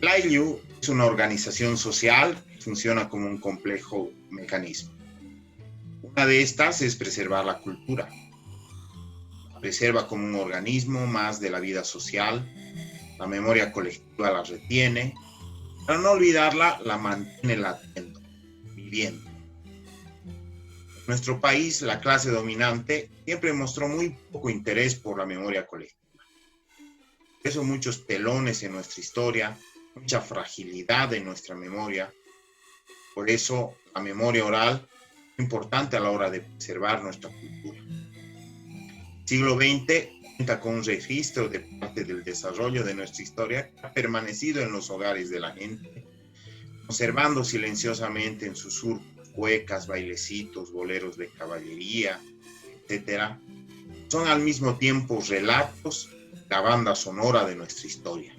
La INU es una organización social que funciona como un complejo mecanismo. Una de estas es preservar la cultura. La preserva como un organismo más de la vida social, la memoria colectiva la retiene, para no olvidarla, la mantiene latiendo, viviendo. En nuestro país, la clase dominante siempre mostró muy poco interés por la memoria colectiva. Por eso muchos telones en nuestra historia, mucha fragilidad en nuestra memoria. Por eso la memoria oral es importante a la hora de preservar nuestra cultura. El siglo XX cuenta con un registro de parte del desarrollo de nuestra historia que ha permanecido en los hogares de la gente, conservando silenciosamente en sus surcos cuecas, bailecitos, boleros de caballería, etc. Son al mismo tiempo relatos, la banda sonora de nuestra historia.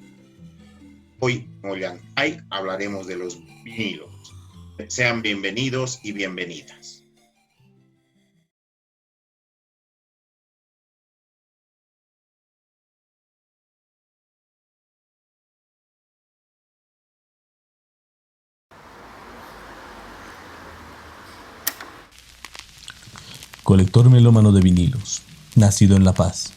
Hoy en Ollantay hablaremos de los vinilos. Sean bienvenidos y bienvenidas. Colector melómano de vinilos, nacido en La Paz.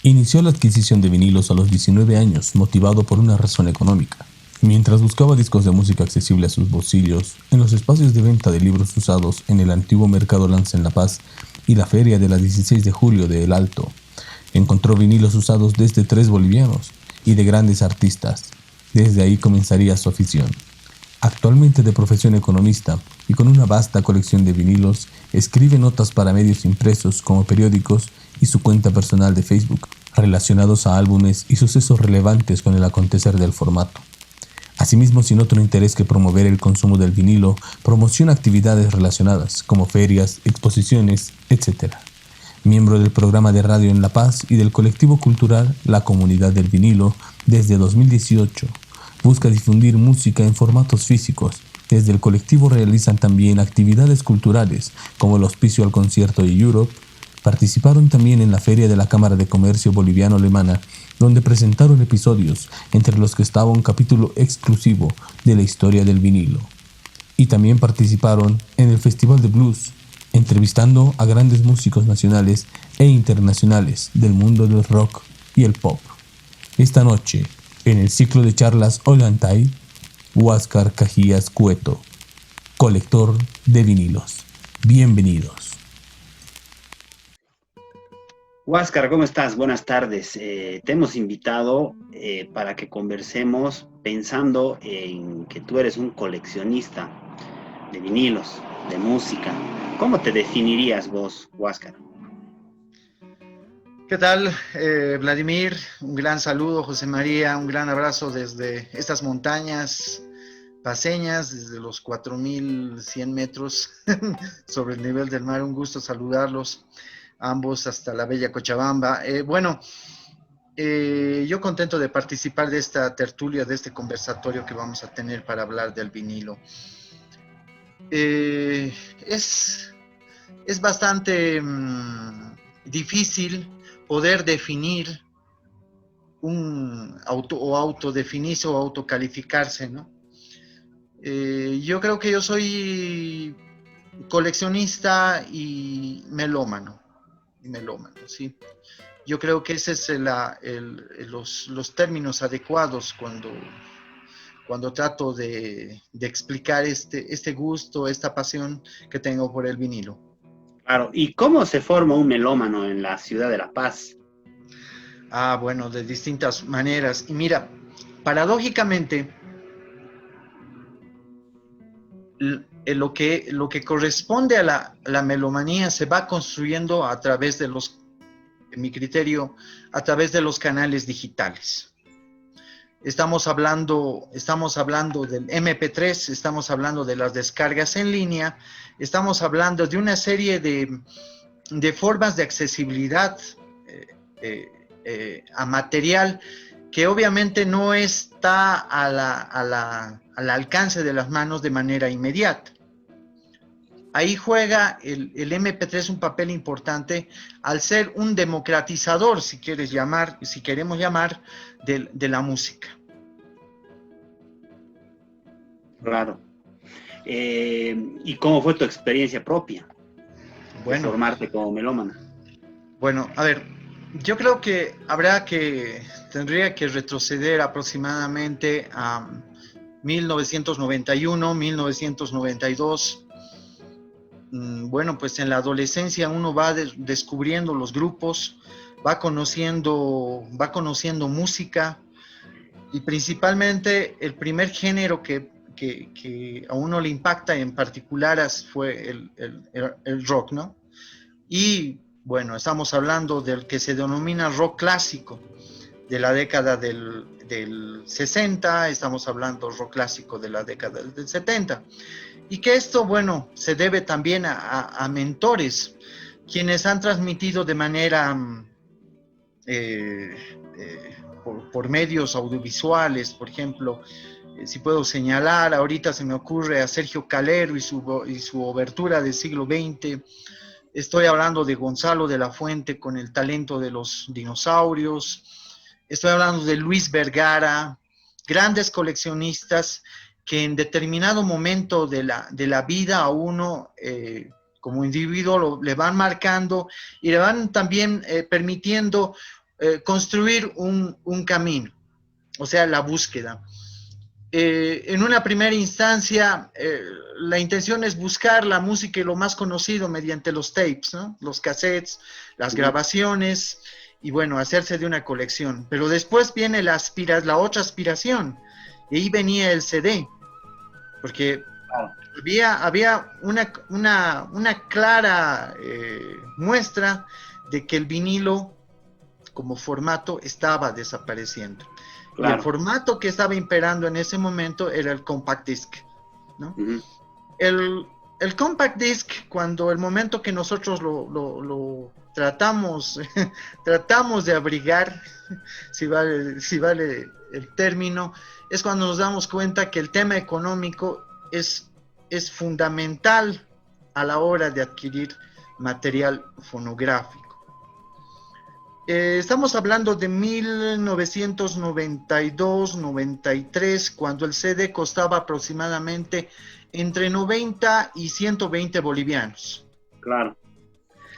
Inició la adquisición de vinilos a los 19 años, motivado por una razón económica. Mientras buscaba discos de música accesible a sus bolsillos, en los espacios de venta de libros usados en el antiguo Mercado Lanza en La Paz y la feria de la 16 de julio de El Alto, encontró vinilos usados desde 3 bolivianos y de grandes artistas. Desde ahí comenzaría su afición. Actualmente de profesión economista y con una vasta colección de vinilos, escribe notas para medios impresos como periódicos y su cuenta personal de Facebook, relacionados a álbumes y sucesos relevantes con el acontecer del formato. Asimismo, sin otro interés que promover el consumo del vinilo, promociona actividades relacionadas como ferias, exposiciones, etc. Miembro del programa de radio en La Paz y del colectivo cultural La Comunidad del Vinilo desde 2018. Busca difundir música en formatos físicos. Desde el colectivo realizan también actividades culturales, como el auspicio al concierto de Europe. Participaron también en la Feria de la Cámara de Comercio Boliviano-Alemana, donde presentaron episodios, entre los que estaba un capítulo exclusivo de la historia del vinilo. Y también participaron en el Festival de Blues, entrevistando a grandes músicos nacionales e internacionales del mundo del rock y el pop. Esta noche, en el ciclo de charlas Ollantay, Huáscar Cajías Cueto, colector de vinilos. Bienvenidos. Huáscar, ¿cómo estás? Buenas tardes. Te hemos invitado para que conversemos pensando en que tú eres un coleccionista de vinilos, de música. ¿Cómo te definirías vos, Huáscar? ¿Qué tal, Vladimir? Un gran saludo, José María, un gran abrazo desde estas montañas paseñas, desde los 4.100 metros sobre el nivel del mar. Un gusto saludarlos, ambos hasta la bella Cochabamba. Yo contento de participar de esta tertulia, de este conversatorio que vamos a tener para hablar del vinilo. Es bastante difícil poder definir autodefinirse o autocalificarse, ¿no? Yo creo que yo soy coleccionista y melómano, ¿sí? Yo creo que ese es los términos adecuados cuando trato de explicar este gusto, esta pasión que tengo por el vinilo. Claro, ¿y cómo se forma un melómano en la ciudad de La Paz? Bueno, de distintas maneras. Y mira, paradójicamente, lo que corresponde a la melomanía se va construyendo a través de en mi criterio, a través de los canales digitales. Estamos hablando del MP3, estamos hablando de las descargas en línea, estamos hablando de una serie de formas de accesibilidad a material que obviamente no está al alcance de las manos de manera inmediata. Ahí juega el MP3 un papel importante al ser un democratizador, si queremos llamar, de la música. Claro. ¿Y cómo fue tu experiencia propia de Bueno, formarte como melómana? bueno, a ver, yo creo que tendría que retroceder aproximadamente a 1991, 1992. Bueno, pues en la adolescencia uno va descubriendo los grupos, va conociendo música, y principalmente el primer género que a uno le impacta en particular fue el rock, ¿no? Y bueno, estamos hablando del que se denomina rock clásico, de la década del 60, estamos hablando rock clásico de la década del 70. Y que esto, bueno, se debe también a mentores, quienes han transmitido de manera, por medios audiovisuales, por ejemplo, si puedo señalar, ahorita se me ocurre a Sergio Calero y su obertura del siglo XX. Estoy hablando de Gonzalo de la Fuente con el talento de los dinosaurios. Estoy hablando de Luis Vergara, grandes coleccionistas que en determinado momento de la vida a uno como individuo le van marcando y le van también permitiendo construir un camino, o sea, la búsqueda. En una primera instancia, la intención es buscar la música y lo más conocido mediante los tapes, ¿no? Los cassettes, las grabaciones, y bueno, hacerse de una colección. Pero después viene la otra aspiración, y ahí venía el CD, porque había una clara muestra de que el vinilo como formato estaba desapareciendo. Claro. Y el formato que estaba imperando en ese momento era el compact disc, ¿no? Uh-huh. El compact disc, cuando el momento que nosotros lo tratamos de abrigar, si vale el término, es cuando nos damos cuenta que el tema económico es fundamental a la hora de adquirir material fonográfico. Estamos hablando de 1992-93, cuando el CD costaba aproximadamente entre 90 y 120 bolivianos. Claro.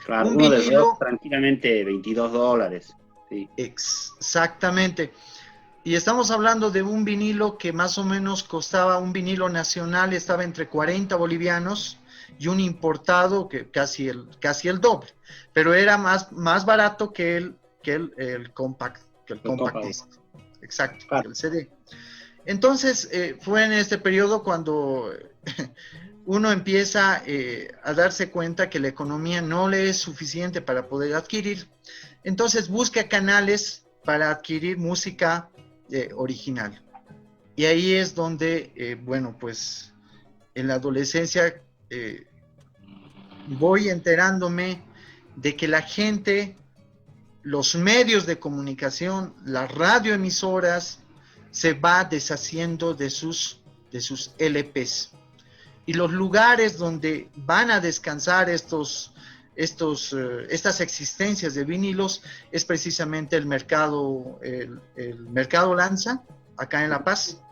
Un uno vinilo, de rock tranquilamente $22. Sí. Exactamente. Y estamos hablando de un vinilo que más o menos costaba, un vinilo nacional estaba entre 40 bolivianos y un importado que casi el doble, pero era más barato que el compact disc. Exacto, claro. El CD. Entonces fue en este periodo cuando uno empieza a darse cuenta que la economía no le es suficiente para poder adquirir, entonces busca canales para adquirir música original. Y ahí es donde, bueno, pues en la adolescencia voy enterándome de que la gente, los medios de comunicación, las radioemisoras, se va deshaciendo de sus LPs. Y los lugares donde van a descansar estas existencias de vinilos es precisamente el mercado Lanza, acá en La Paz,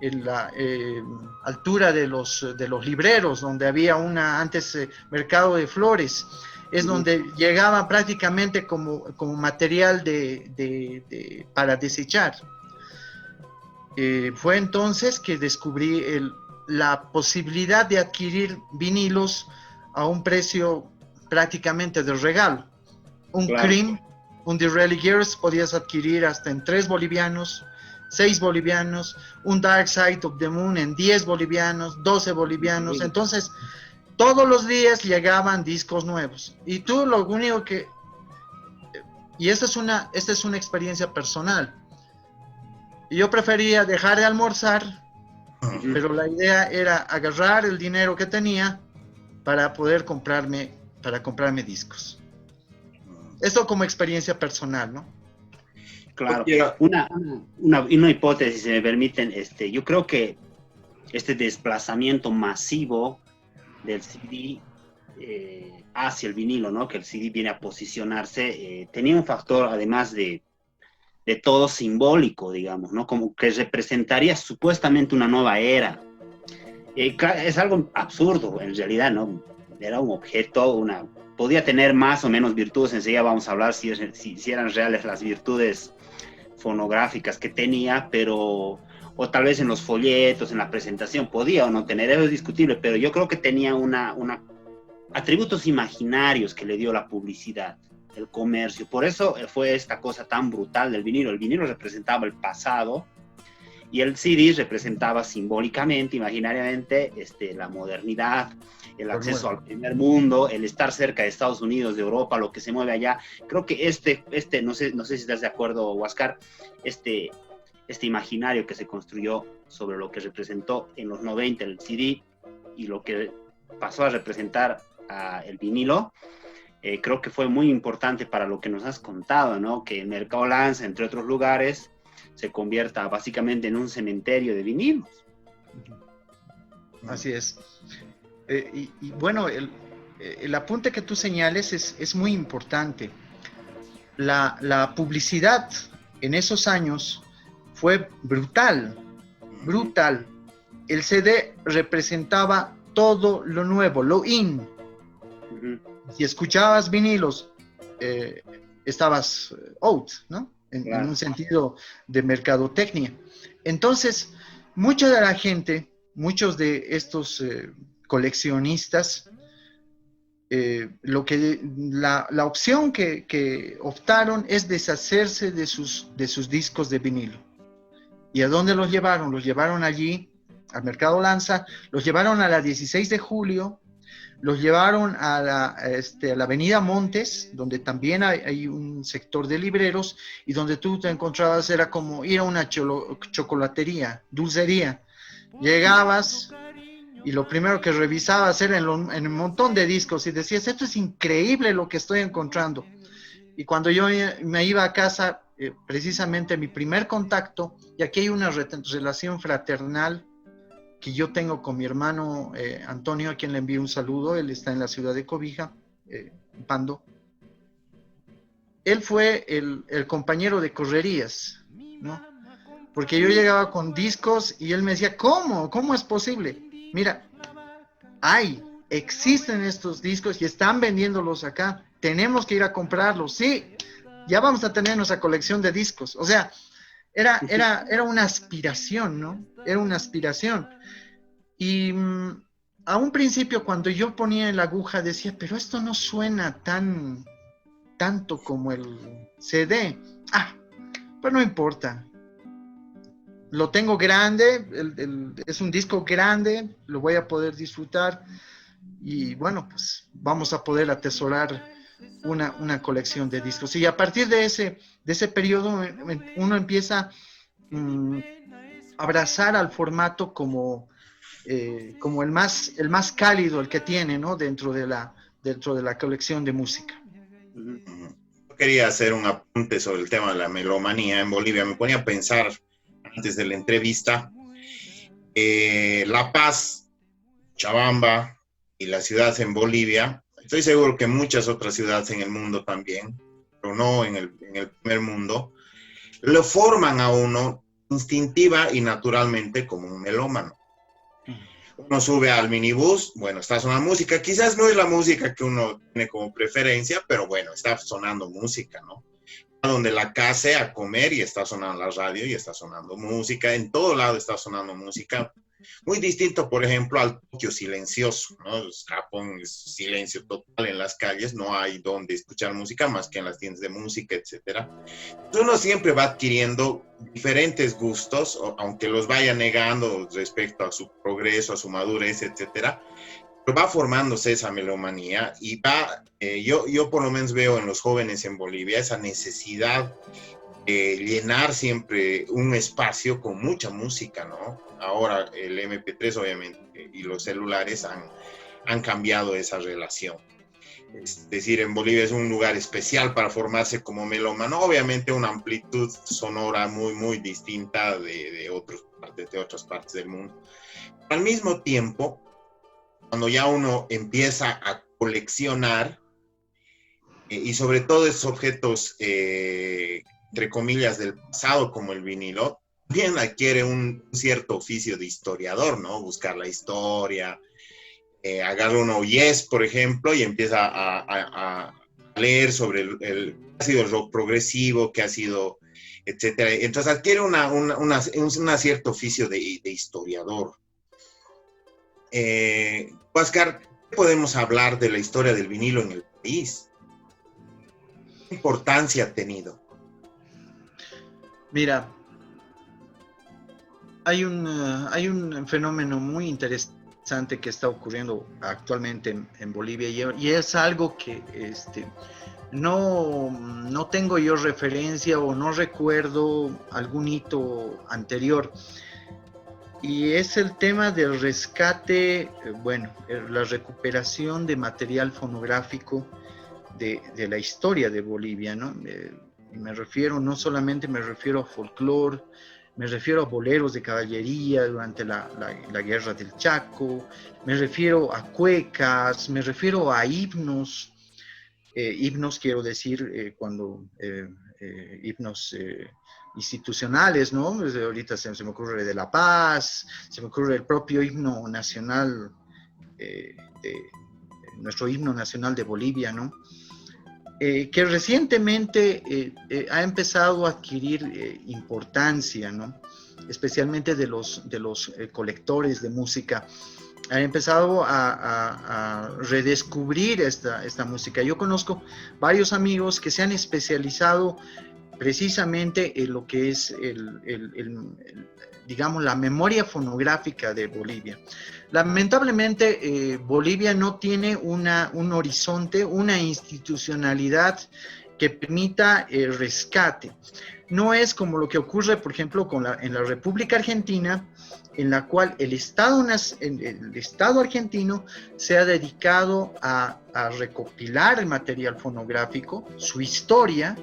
en la altura de los libreros, donde había antes mercado de flores. Es donde llegaba prácticamente como material para desechar. Fue entonces que descubrí la posibilidad de adquirir vinilos a un precio prácticamente de regalo. Un claro. Cream, un The Religars podías adquirir hasta en 3 bolivianos, 6 bolivianos, un Dark Side of the Moon en 10 bolivianos, 12 bolivianos. Sí. Entonces, todos los días llegaban discos nuevos. Y tú lo único que... Y esta es una experiencia personal. Yo prefería dejar de almorzar, pero la idea era agarrar el dinero que tenía para poder comprarme discos. Esto como experiencia personal, ¿no? Claro. Una hipótesis, si me permiten, yo creo que este desplazamiento masivo del CD hacia el vinilo, ¿no? Que el CD viene a posicionarse, tenía un factor, además de todo simbólico, digamos, ¿no? Como que representaría supuestamente una nueva era Es algo absurdo, en realidad, ¿no? Era un objeto, podía tener más o menos virtudes, enseguida vamos a hablar si eran reales las virtudes fonográficas que tenía, pero, o tal vez en los folletos, en la presentación, podía o no tener, eso es discutible, pero yo creo que tenía atributos imaginarios que le dio la publicidad, el comercio. Por eso fue esta cosa tan brutal del vinilo. El vinilo representaba el pasado y el CD representaba simbólicamente, imaginariamente, la modernidad, el acceso al primer mundo, el estar cerca de Estados Unidos, de Europa, lo que se mueve allá. Creo que no sé si estás de acuerdo, Huáscar, este imaginario que se construyó sobre lo que representó en los 90 el CD y lo que pasó a representar el vinilo, creo que fue muy importante para lo que nos has contado, ¿no? Que el Mercado Lanza, entre otros lugares, se convierta básicamente en un cementerio de vinilos. Así es. Y bueno, el apunte que tú señales es muy importante. La publicidad en esos años fue brutal. El CD representaba todo lo nuevo, lo in. Si escuchabas vinilos, estabas out, ¿no? En un sentido de mercadotecnia. Entonces, mucha de la gente, muchos de estos coleccionistas, la opción que optaron es deshacerse de sus discos de vinilo. ¿Y a dónde los llevaron? Los llevaron allí, al Mercado Lanza, los llevaron a la 16 de julio, los llevaron a la Avenida Montes, donde también hay un sector de libreros, y donde tú te encontrabas, era como ir a una chocolatería, dulcería. Llegabas y lo primero que revisabas era en un montón de discos y decías, esto es increíble lo que estoy encontrando. Y cuando yo me iba a casa, precisamente mi primer contacto, y aquí hay una relación fraternal que yo tengo con mi hermano Antonio, a quien le envío un saludo, él está en la ciudad de Cobija, Pando. Él fue el compañero de correrías, ¿no? Porque yo llegaba con discos y él me decía, ¿cómo es posible? Mira, existen estos discos y están vendiéndolos acá, tenemos que ir a comprarlos, sí, ya vamos a tener nuestra colección de discos. O sea, era una aspiración, ¿no? Era una aspiración. Y a un principio, cuando yo ponía en la aguja, decía, pero esto no suena tanto como el CD. Pues no importa. Lo tengo grande, es un disco grande, lo voy a poder disfrutar. Y bueno, pues vamos a poder atesorar una colección de discos. Y a partir de ese periodo, uno empieza a abrazar al formato como el más cálido, el que tiene, ¿no? dentro de la colección de música. Yo quería hacer un apunte sobre el tema de la melomanía en Bolivia. Me ponía a pensar antes de la entrevista, La Paz, Chabamba y las ciudades en Bolivia, estoy seguro que muchas otras ciudades en el mundo también, pero no en el primer mundo, lo forman a uno instintiva y naturalmente como un melómano. Uno sube al minibús, bueno, está sonando música, quizás no es la música que uno tiene como preferencia, pero bueno, está sonando música, ¿no? A donde la casa a comer y está sonando la radio y está sonando música, en todo lado está sonando música. Muy distinto, por ejemplo, al Tokio silencioso, ¿no? Japón es silencio total en las calles, no hay donde escuchar música más que en las tiendas de música, etcétera. Uno siempre va adquiriendo diferentes gustos, aunque los vaya negando respecto a su progreso, a su madurez, etcétera. Pero va formándose esa melomanía y yo por lo menos veo en los jóvenes en Bolivia esa necesidad de llenar siempre un espacio con mucha música, ¿no? Ahora el MP3 obviamente y los celulares han cambiado esa relación. Es decir, en Bolivia es un lugar especial para formarse como melómano, obviamente una amplitud sonora muy, muy distinta de otras partes del mundo. Al mismo tiempo, cuando ya uno empieza a coleccionar, y sobre todo esos objetos, entre comillas, del pasado, como el vinilo, también adquiere un cierto oficio de historiador, ¿no? Buscar la historia, agarra un OIES, por ejemplo, y empieza a leer sobre qué ha sido el rock progresivo, qué ha sido, etcétera. Entonces adquiere un cierto oficio de historiador. Oscar, ¿qué podemos hablar de la historia del vinilo en el país? ¿Qué importancia ha tenido? Mira, hay un fenómeno muy interesante que está ocurriendo actualmente en Bolivia y es algo que no tengo yo referencia o no recuerdo algún hito anterior. Y es el tema del rescate, la recuperación de material fonográfico de la historia de Bolivia, ¿no? No solamente me refiero a folclore, me refiero a boleros de caballería durante la guerra del Chaco, me refiero a cuecas, me refiero a himnos, quiero decir, himnos institucionales, ¿no? Desde ahorita se me ocurre de La Paz, se me ocurre el propio himno nacional, nuestro himno nacional de Bolivia, ¿no? Que recientemente ha empezado a adquirir importancia, ¿no? Especialmente de los colectores de música. Han empezado a redescubrir esta música. Yo conozco varios amigos que se han especializado precisamente en lo que es digamos, la memoria fonográfica de Bolivia. Lamentablemente, Bolivia no tiene un horizonte, una institucionalidad que permita el rescate. No es como lo que ocurre, por ejemplo, en la República Argentina, en la cual el Estado argentino se ha dedicado a recopilar el material fonográfico, su historia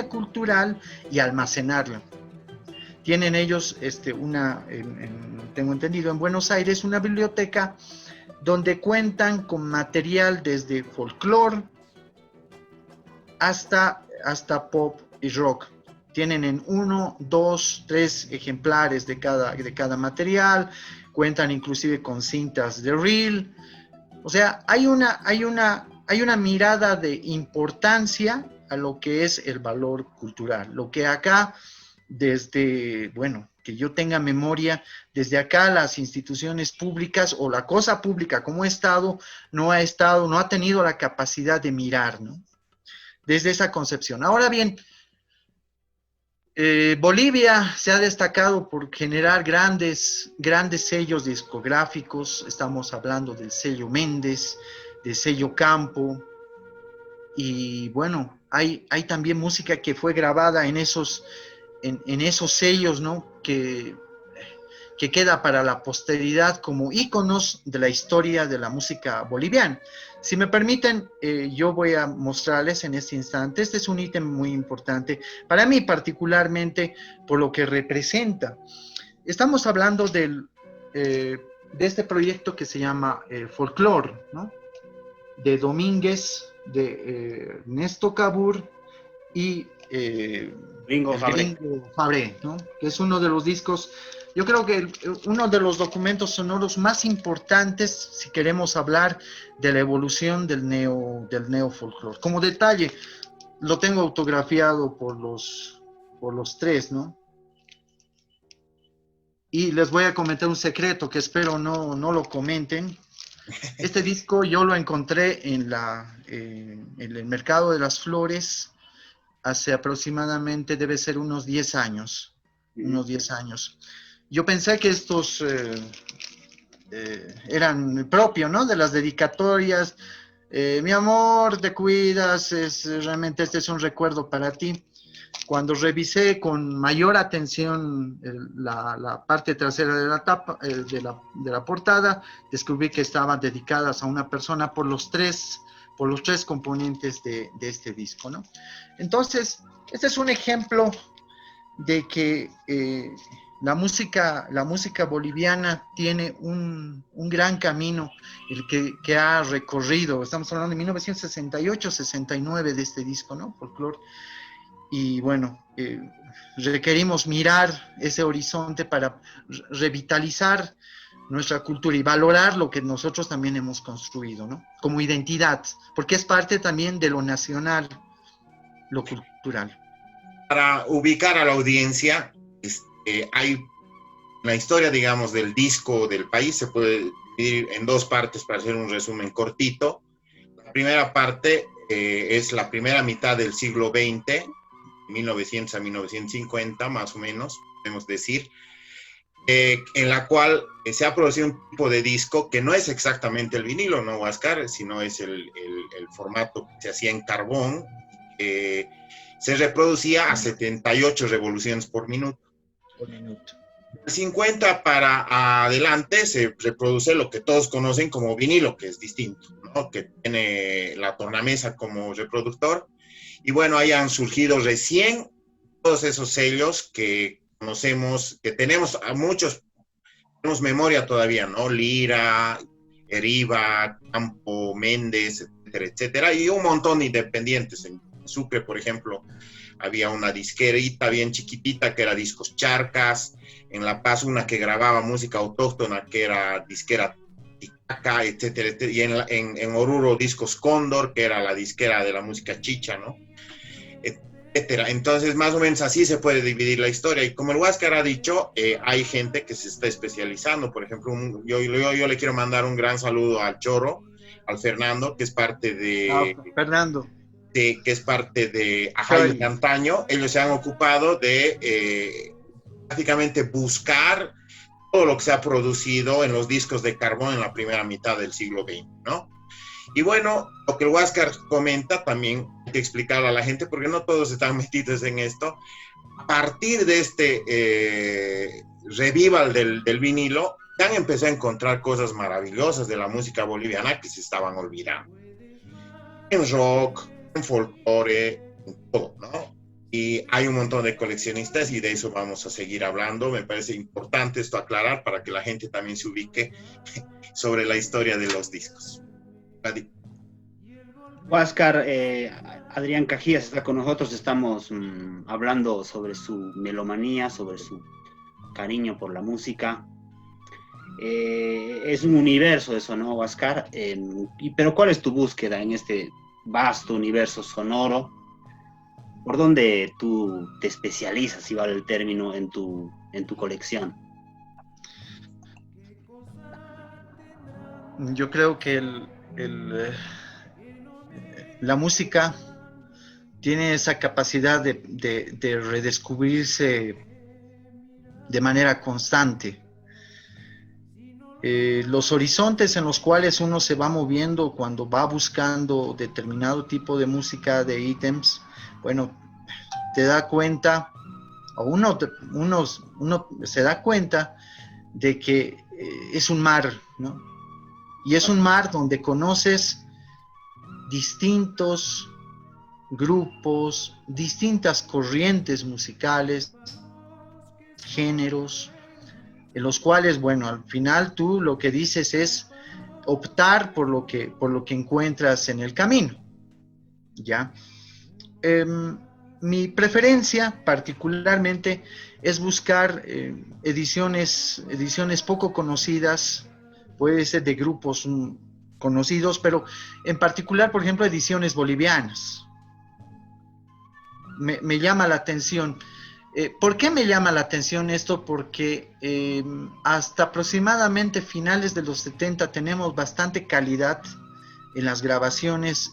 cultural y almacenarla. Tienen ellos tengo entendido, en Buenos Aires, una biblioteca donde cuentan con material desde folclore hasta pop y rock. Tienen en 1, 2, 3 ejemplares de cada material, cuentan inclusive con cintas de reel. O sea, hay una mirada de importancia a lo que es el valor cultural. Lo que acá, que yo tenga memoria, desde acá las instituciones públicas o la cosa pública como Estado no ha tenido la capacidad de mirar, ¿no? Desde esa concepción. Ahora bien, Bolivia se ha destacado por generar grandes sellos discográficos. Estamos hablando del sello Méndez, del sello Campo, y bueno, hay también música que fue grabada en esos sellos, ¿no? Que queda para la posteridad como íconos de la historia de la música boliviana. Si me permiten, yo voy a mostrarles en este instante. Este es un ítem muy importante para mí, particularmente por lo que representa. Estamos hablando de este proyecto que se llama Folklore, ¿no? De Domínguez, de Ernesto Cabur y Gringo Fabré, ¿no? Que es uno de los discos, yo creo que uno de los documentos sonoros más importantes si queremos hablar de la evolución del neofolclore. Como detalle, lo tengo autografiado por los tres, ¿no? Y les voy a comentar un secreto que espero no lo comenten. Este disco yo lo encontré en el Mercado de las Flores hace aproximadamente, debe ser unos 10 años. Unos 10 años. Yo pensé que estos eran propios, ¿no? De las dedicatorias. Mi amor, te cuidas, realmente este es un recuerdo para ti. Cuando revisé con mayor atención la parte trasera de la tapa, de la portada, descubrí que estaban dedicadas a una persona por los tres componentes de este disco, ¿no? Entonces, este es un ejemplo de que la música boliviana tiene un gran camino el que ha recorrido. Estamos hablando de 1968-69 de este disco, ¿no? Folklore. y bueno, requerimos mirar ese horizonte para revitalizar nuestra cultura y valorar lo que nosotros también hemos construido, ¿no? Como identidad, porque es parte también de lo nacional, lo cultural. Para ubicar a la audiencia, hay la historia, digamos, del disco del país, se puede dividir en dos partes para hacer un resumen cortito. La primera parte es la primera mitad del siglo XX, 1900 a 1950, más o menos, podemos decir, en la cual se ha producido un tipo de disco que no es exactamente el vinilo, ¿no, Huáscar? Sino es el formato que se hacía en carbón, se reproducía a 78 revoluciones por minuto. De 50 para adelante se reproduce lo que todos conocen como vinilo, que es distinto, ¿no? Que tiene la tornamesa como reproductor. Y bueno, ahí han surgido recién todos esos sellos que conocemos, que tenemos a muchos, tenemos memoria todavía, ¿no? Lira, Eriva, Campo, Méndez, etcétera, etcétera, y un montón de independientes. En Sucre, por ejemplo, había una disquerita bien chiquitita que era Discos Charcas, en La Paz una que grababa música autóctona que era disquera Titicaca, etcétera, etcétera, y en Oruro Discos Cóndor, que era la disquera de la música chicha, ¿no? Etcétera. Entonces, más o menos así se puede dividir la historia. Y como el Huáscar ha dicho, hay gente que se está especializando. Por ejemplo, yo le quiero mandar un gran saludo al Choro, al Fernando, que es parte de... Fernando. Que es parte de Ajay de antaño. Ellos se han ocupado de prácticamente buscar todo lo que se ha producido en los discos de carbón en la primera mitad del siglo XX, ¿no? Y bueno, lo que el Huáscar comenta también hay que explicarlo a la gente porque no todos están metidos en esto. A partir de este revival del vinilo, ya han empezado a encontrar cosas maravillosas de la música boliviana que se estaban olvidando. En rock, en folclore, en todo, ¿no? Y hay un montón de coleccionistas y de eso vamos a seguir hablando. Me parece importante esto aclarar para que la gente también se ubique sobre la historia de los discos. Huáscar, Adrián Cajías está con nosotros, estamos hablando sobre su melomanía, sobre su cariño por la música. Es un universo eso, ¿no, Huáscar? Pero ¿cuál es tu búsqueda en este vasto universo sonoro? ¿Por dónde tú te especializas, si vale el término, en tu colección? Yo creo que la música tiene esa capacidad de redescubrirse de manera constante. Los horizontes en los cuales uno se va moviendo cuando va buscando determinado tipo de música, de ítems, bueno, te da cuenta, o uno se da cuenta de que es un mar, ¿no? Y es un mar donde conoces distintos grupos, distintas corrientes musicales, géneros, en los cuales, bueno, al final tú lo que dices es optar por lo que encuentras en el camino, ¿ya? Mi preferencia particularmente es buscar ediciones poco conocidas, puede ser de grupos conocidos, pero en particular, por ejemplo, ediciones bolivianas. Me llama la atención. ¿Por qué me llama la atención esto? Porque hasta aproximadamente finales de los 70 tenemos bastante calidad en las grabaciones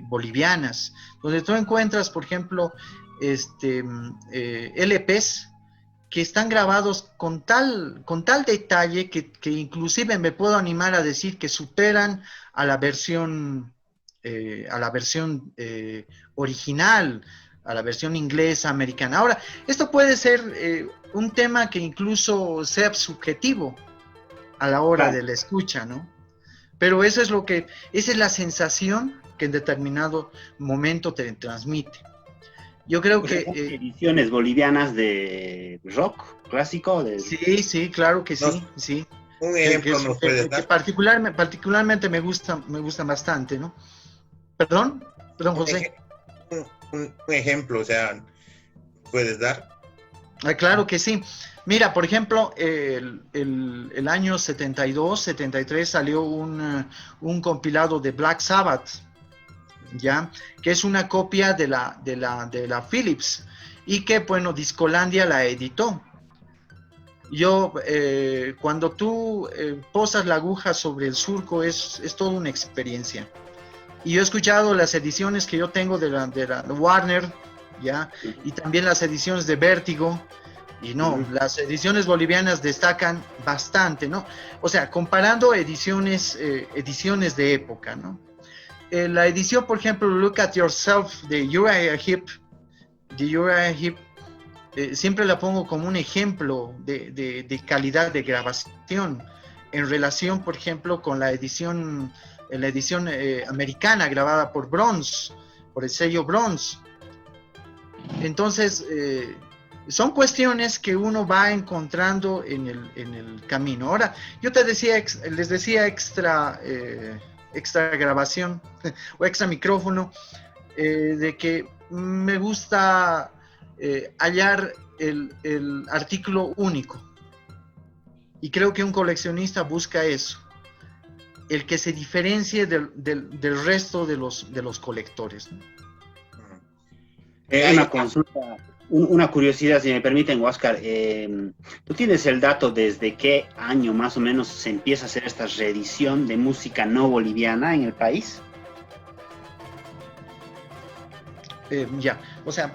bolivianas, donde tú encuentras, por ejemplo, LPs que están grabados con tal detalle que inclusive me puedo animar a decir que superan a la versión original, a la versión inglesa, americana. Ahora, esto puede ser un tema que incluso sea subjetivo a la hora de la escucha, ¿no? Pero esa es la sensación que en determinado momento te transmite. Yo creo que... ediciones bolivianas de rock clásico. Sí, claro que sí, sí. Un ejemplo nos puede dar. Particularmente me gustan bastante, ¿no? Perdón, José. un ejemplo, o sea, ¿puedes dar? Claro que sí. Mira, por ejemplo, el año 72, 73 salió un compilado de Black Sabbath, ¿ya? Que es una copia de la Philips y que, bueno, Discolandia la editó. Cuando tú posas la aguja sobre el surco es toda una experiencia. Y yo he escuchado las ediciones que yo tengo de la Warner, ¿ya? Y también las ediciones de Vértigo. Y no, las ediciones bolivianas destacan bastante, ¿no? O sea, comparando ediciones de época, ¿no? La edición, por ejemplo, Look at Yourself de Uriah Heep, siempre la pongo como un ejemplo de calidad de grabación en relación, por ejemplo, con la edición americana grabada por Bronze, por el sello Bronze. Entonces, son cuestiones que uno va encontrando en el camino. Ahora, yo les decía extra grabación o extra micrófono, de que me gusta hallar el artículo único. Y creo que un coleccionista busca eso, el que se diferencie del resto de los colectores, ¿no? Una consulta, una curiosidad, si me permiten, Huáscar. ¿Tú tienes el dato desde qué año más o menos se empieza a hacer esta reedición de música no boliviana en el país? O sea,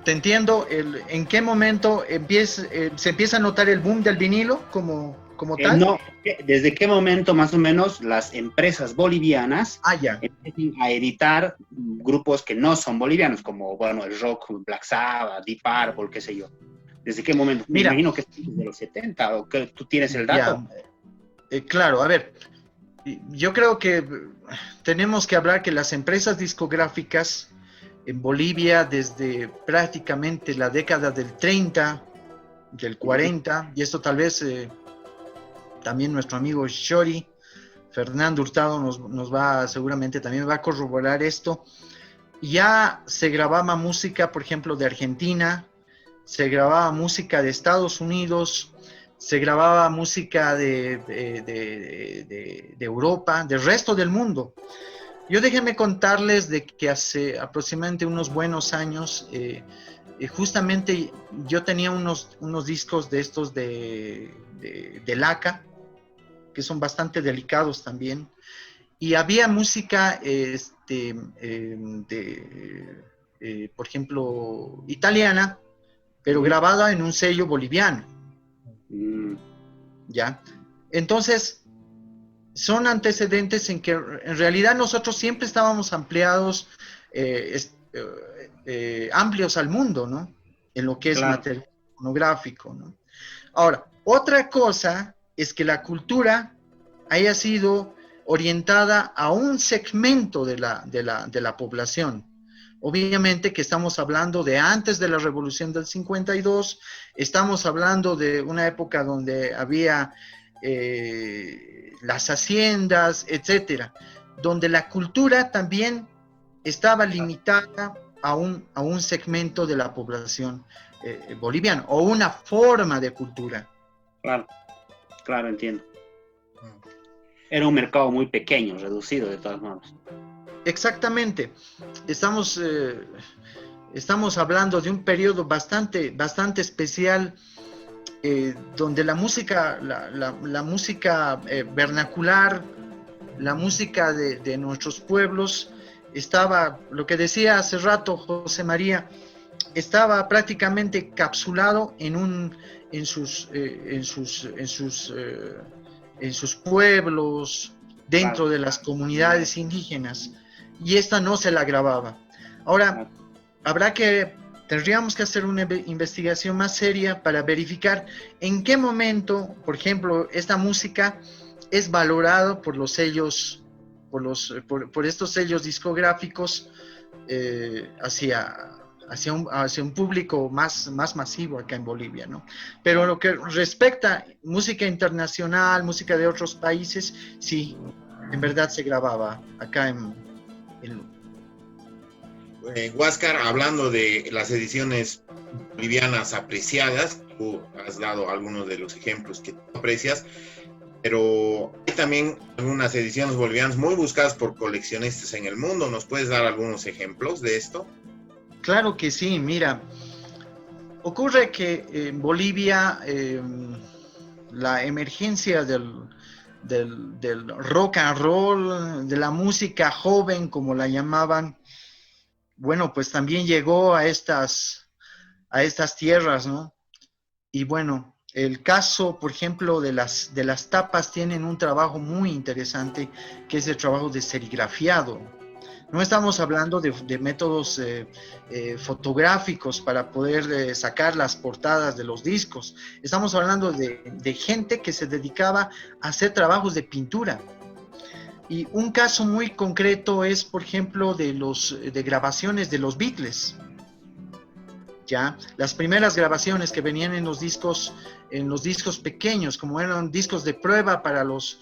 te entiendo, ¿en qué momento se empieza a notar el boom del vinilo como tal? No, ¿desde qué momento más o menos las empresas bolivianas ya empiezan a editar grupos que no son bolivianos, como, bueno, el rock, Black Sabbath, Deep Purple, qué sé yo? ¿Desde qué momento? Mira, me imagino que es desde los 70, ¿o que tú tienes el dato? Claro, a ver, yo creo que tenemos que hablar que las empresas discográficas en Bolivia desde prácticamente la década del 30, del 40, y esto tal vez también nuestro amigo Shori, Fernando Hurtado, seguramente también va a corroborar esto. Ya se grababa música, por ejemplo, de Argentina, se grababa música de Estados Unidos, se grababa música de Europa, del resto del mundo. Déjenme contarles de que hace aproximadamente unos buenos años, justamente yo tenía unos discos de estos de laca, que son bastante delicados también, y había música, por ejemplo, italiana, pero grabada en un sello boliviano, ¿ya? Entonces, son antecedentes en que en realidad nosotros siempre estábamos amplios al mundo, ¿no? En lo que es material fonográfico, ¿no? Ahora, otra cosa es que la cultura haya sido orientada a un segmento de la población. Obviamente que estamos hablando de antes de la Revolución del 52, estamos hablando de una época donde había las haciendas, etcétera, donde la cultura también estaba limitada a un segmento de la población boliviana, o una forma de cultura. Claro, entiendo. Era un mercado muy pequeño, reducido de todas maneras. Exactamente. Estamos hablando de un periodo bastante especial, donde la música, la música vernacular, la música de nuestros pueblos, estaba, lo que decía hace rato José María, estaba prácticamente capsulado en sus pueblos, dentro de las comunidades indígenas, y esta no se la grababa. Ahora, tendríamos que hacer una investigación más seria para verificar en qué momento, por ejemplo, esta música es valorada por los sellos, por estos sellos discográficos, hacia un público más masivo acá en Bolivia, ¿no? Pero lo que respecta a música internacional, música de otros países, sí, en verdad se grababa acá en Huáscar, hablando de las ediciones bolivianas apreciadas, tú has dado algunos de los ejemplos que tú aprecias, pero hay también algunas ediciones bolivianas muy buscadas por coleccionistas en el mundo. ¿Nos puedes dar algunos ejemplos de esto? Claro que sí, mira, ocurre que en Bolivia la emergencia del rock and roll, de la música joven, como la llamaban, bueno, pues también llegó a estas tierras, ¿no? Y bueno, el caso, por ejemplo, de las tapas tienen un trabajo muy interesante, que es el trabajo de serigrafiado. No estamos hablando de métodos fotográficos para poder sacar las portadas de los discos. Estamos hablando de gente que se dedicaba a hacer trabajos de pintura. Y un caso muy concreto es, por ejemplo, de grabaciones de los Beatles. ¿Ya? Las primeras grabaciones que venían en los discos pequeños, como eran discos de prueba para los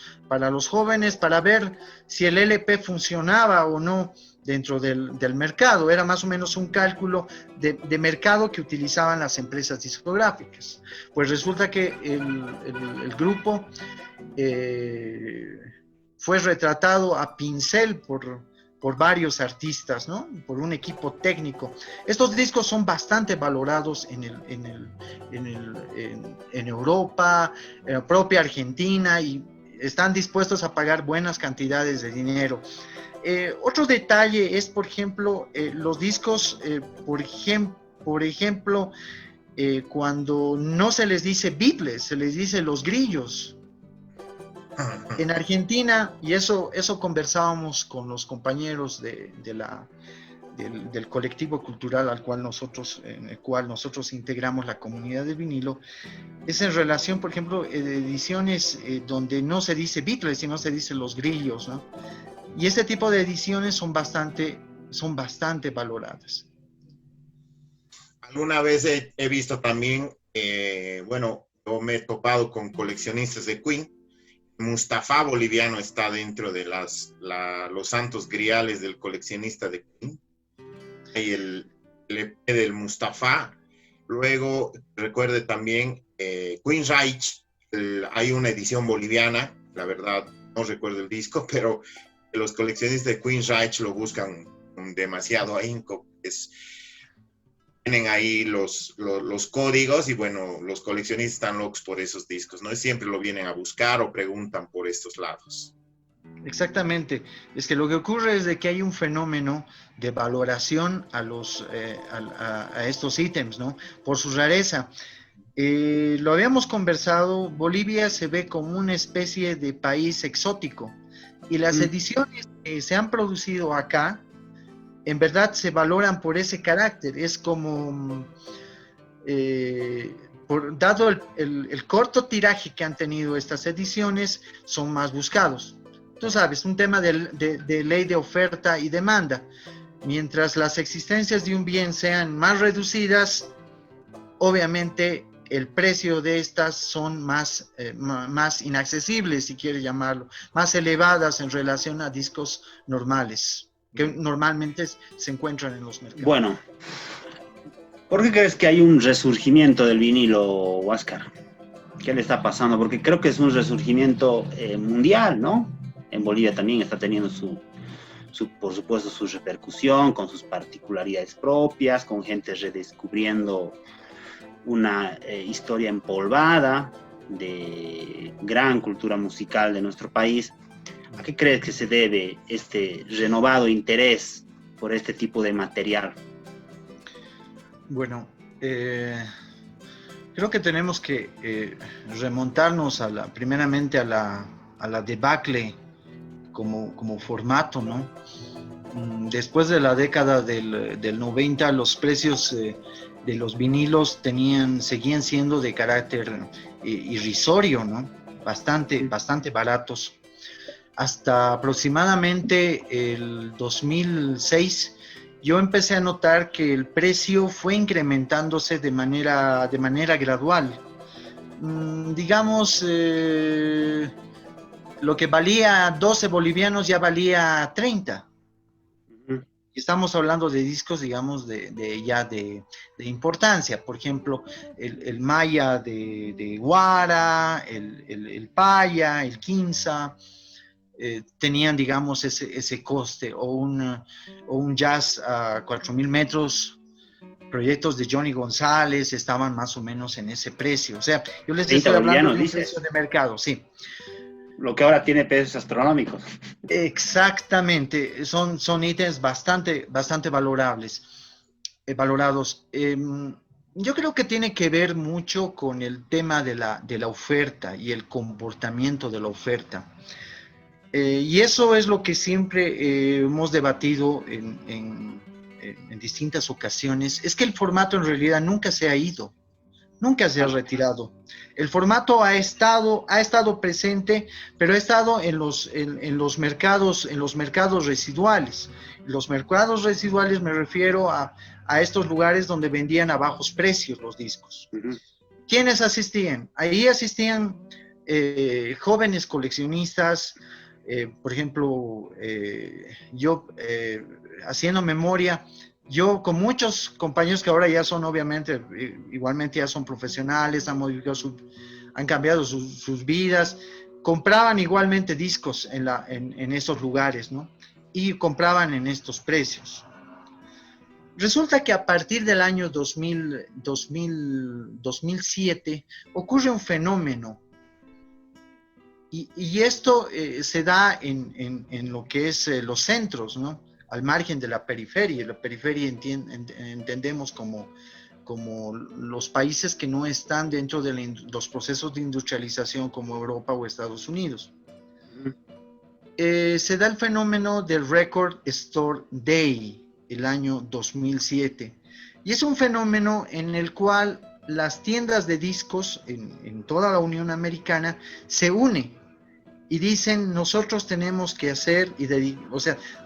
jóvenes, para ver si el LP funcionaba o no dentro del mercado. Era más o menos un cálculo de mercado que utilizaban las empresas discográficas. Pues resulta que el grupo fue retratado a pincel por varios artistas, ¿no? Por un equipo técnico. Estos discos son bastante valorados en Europa, en la propia Argentina, y están dispuestos a pagar buenas cantidades de dinero. Otro detalle es, por ejemplo, los discos, por ejemplo, cuando no se les dice Beatles, se les dice Los Grillos. En Argentina, y eso conversábamos con los compañeros del colectivo cultural en el cual nosotros integramos la comunidad de vinilo, es en relación, por ejemplo, de ediciones donde no se dice Beatles, sino se dice Los Grillos, ¿no? Y este tipo de ediciones son bastante valoradas. Alguna vez he visto también, bueno, yo me he topado con coleccionistas de Queen. Mustafa boliviano está dentro de los santos griales del coleccionista de Queen. Hay el EP del Mustafa. Luego, recuerde también Queen Reich. Hay una edición boliviana, la verdad no recuerdo el disco, pero los coleccionistas de Queen Reich lo buscan con demasiado ahínco. Tienen ahí los códigos y bueno, los coleccionistas están locos por esos discos, ¿no? Siempre lo vienen a buscar o preguntan por estos lados. Exactamente. Es que lo que ocurre es de que hay un fenómeno de valoración a estos ítems, ¿no? Por su rareza. Lo habíamos conversado, Bolivia se ve como una especie de país exótico y las ediciones que se han producido acá en verdad se valoran por ese carácter. Es como, dado el corto tiraje que han tenido estas ediciones, son más buscados. Tú sabes, un tema de ley de oferta y demanda. Mientras las existencias de un bien sean más reducidas, obviamente el precio de estas son más inaccesibles, si quiere llamarlo, más elevadas en relación a discos normales, que normalmente se encuentran en los mercados. Bueno, ¿por qué crees que hay un resurgimiento del vinilo, Huáscar? ¿Qué le está pasando? Porque creo que es un resurgimiento mundial, ¿no? En Bolivia también está teniendo por supuesto, su repercusión, con sus particularidades propias, con gente redescubriendo una historia empolvada de gran cultura musical de nuestro país. ¿A qué crees que se debe este renovado interés por este tipo de material? Bueno, creo que tenemos que remontarnos primeramente a la debacle como formato, ¿no? Después de la década del 90, los precios de los vinilos seguían siendo de carácter irrisorio, ¿no? Bastante baratos. Hasta aproximadamente el 2006, yo empecé a notar que el precio fue incrementándose de manera gradual. Digamos, lo que valía 12 bolivianos ya valía 30. Estamos hablando de discos, digamos, de importancia. Por ejemplo, el Maya de Guara, el Paya, el Quinza, tenían, digamos, ese coste. O un jazz a 4.000 metros, proyectos de Johnny González estaban más o menos en ese precio. O sea, yo les estoy hablando de un precio de mercado, sí. Lo que ahora tiene precios astronómicos. Exactamente, son ítems bastante valorables, valorados. Yo creo que tiene que ver mucho con el tema de la oferta y el comportamiento de la oferta. Y eso es lo que siempre hemos debatido en distintas ocasiones. Es que el formato en realidad nunca se ha ido. Nunca se ha retirado. El formato ha estado presente, pero ha estado en los mercados residuales. Los mercados residuales me refiero a estos lugares donde vendían a bajos precios los discos. Uh-huh. ¿Quiénes asistían? Ahí asistían jóvenes coleccionistas. Por ejemplo, yo haciendo memoria, yo con muchos compañeros que ahora ya son obviamente, igualmente ya son profesionales, han cambiado sus vidas, compraban igualmente discos en estos lugares, ¿no? Y compraban en estos precios. Resulta que a partir del año 2007 ocurre un fenómeno. Y esto se da en lo que es los centros, ¿no? Al margen de la periferia. La periferia entendemos como los países que no están dentro de los procesos de industrialización como Europa o Estados Unidos. Se da el fenómeno del Record Store Day, el año 2007. Y es un fenómeno en el cual las tiendas de discos en toda la Unión Americana se unen y dicen, nosotros tenemos que hacer,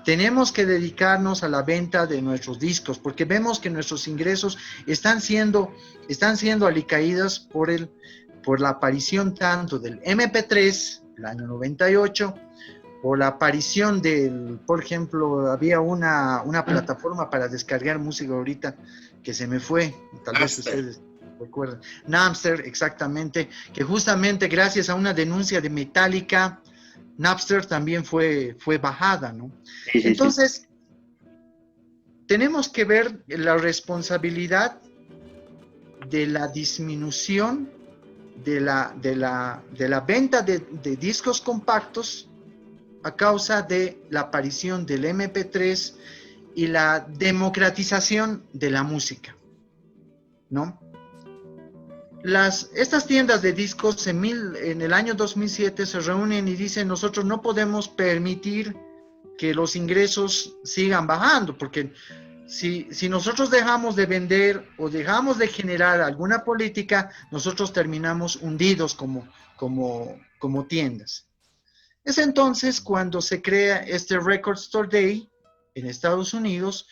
tenemos que dedicarnos a la venta de nuestros discos, porque vemos que nuestros ingresos están siendo alicaídas por la aparición tanto del MP3, el año 98, por la aparición por ejemplo, había una plataforma para descargar música ahorita que se me fue, tal vez ustedes recuerden, Napster, exactamente, que justamente gracias a una denuncia de Metallica, Napster también fue bajada, ¿no? Sí, sí, entonces, tenemos que ver la responsabilidad de la disminución de la venta de discos compactos a causa de la aparición del MP3 y la democratización de la música, ¿no? Estas tiendas de discos en el año 2007 se reúnen y dicen, nosotros no podemos permitir que los ingresos sigan bajando, porque si nosotros dejamos de vender o dejamos de generar alguna política, nosotros terminamos hundidos como tiendas. Es entonces cuando se crea este Record Store Day en Estados Unidos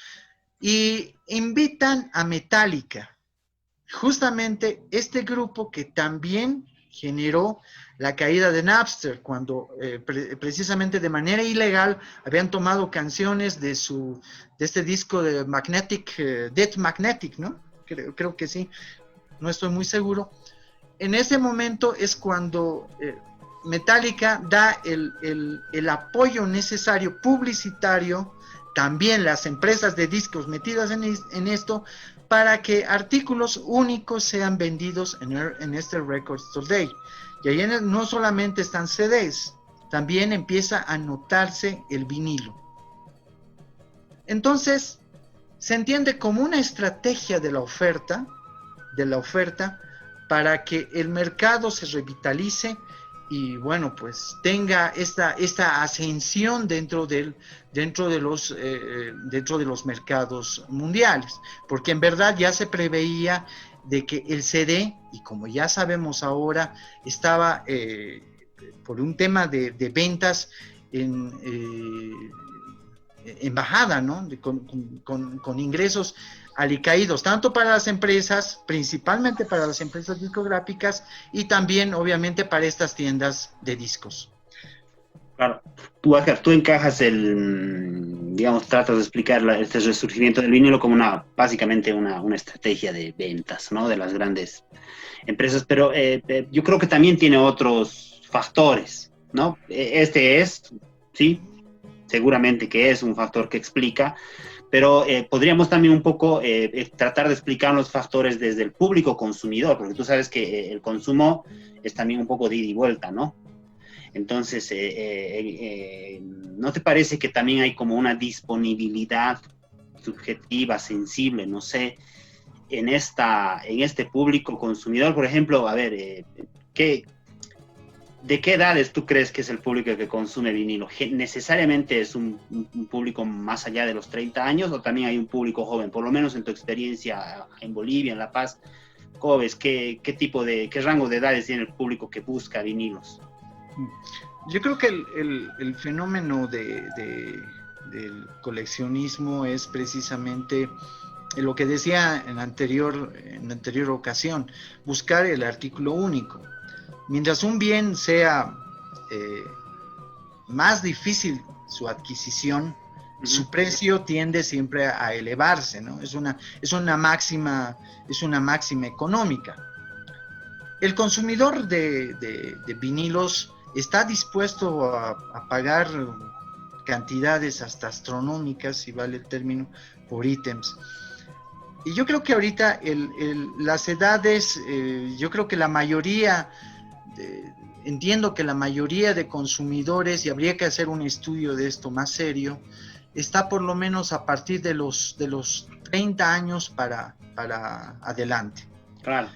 y invitan a Metallica. Justamente este grupo que también generó la caída de Napster, cuando precisamente de manera ilegal habían tomado canciones de este disco de Death Magnetic, ¿no? Creo que sí, no estoy muy seguro. En ese momento es cuando Metallica da el apoyo necesario publicitario, también las empresas de discos metidas en esto, para que artículos únicos sean vendidos en este Record Store Day. Y ahí no solamente están CDs, también empieza a notarse el vinilo. Entonces, se entiende como una estrategia de la oferta para que el mercado se revitalice y bueno, pues tenga esta ascensión dentro de los mercados mundiales, porque en verdad ya se preveía de que el CD, y como ya sabemos ahora, estaba por un tema de ventas en bajada, ¿no? Con ingresos alicaídos, tanto para las empresas, principalmente para las empresas discográficas y también obviamente para estas tiendas de discos. Claro, tú, Oscar, tú encajas digamos, tratas de explicar este resurgimiento del vinilo como básicamente una estrategia de ventas, ¿no? De las grandes empresas, pero yo creo que también tiene otros factores, ¿no? Sí, seguramente que es un factor que explica, pero podríamos también un poco tratar de explicar los factores desde el público consumidor, porque tú sabes que el consumo es también un poco de ida y vuelta, ¿no? Entonces, ¿no te parece que también hay como una disponibilidad subjetiva, sensible, no sé, en este público consumidor? Por ejemplo, a ver, ¿de qué edades tú crees que es el público que consume vinilo? ¿Necesariamente es un público más allá de los 30 años o también hay un público joven? Por lo menos en tu experiencia en Bolivia, en La Paz, ¿cómo ves? ¿Qué rango de edades tiene el público que busca vinilos? Yo creo que el fenómeno del coleccionismo es precisamente lo que decía en la anterior ocasión, buscar el artículo único. Mientras un bien sea más difícil su adquisición, su precio tiende siempre a elevarse, ¿no? Es una máxima económica. El consumidor de vinilos está dispuesto a pagar cantidades hasta astronómicas, si vale el término, por ítems. Y yo creo que ahorita las edades, yo creo que la mayoría, entiendo que la mayoría de consumidores, y habría que hacer un estudio de esto más serio, está por lo menos a partir de los 30 años para adelante. Claro.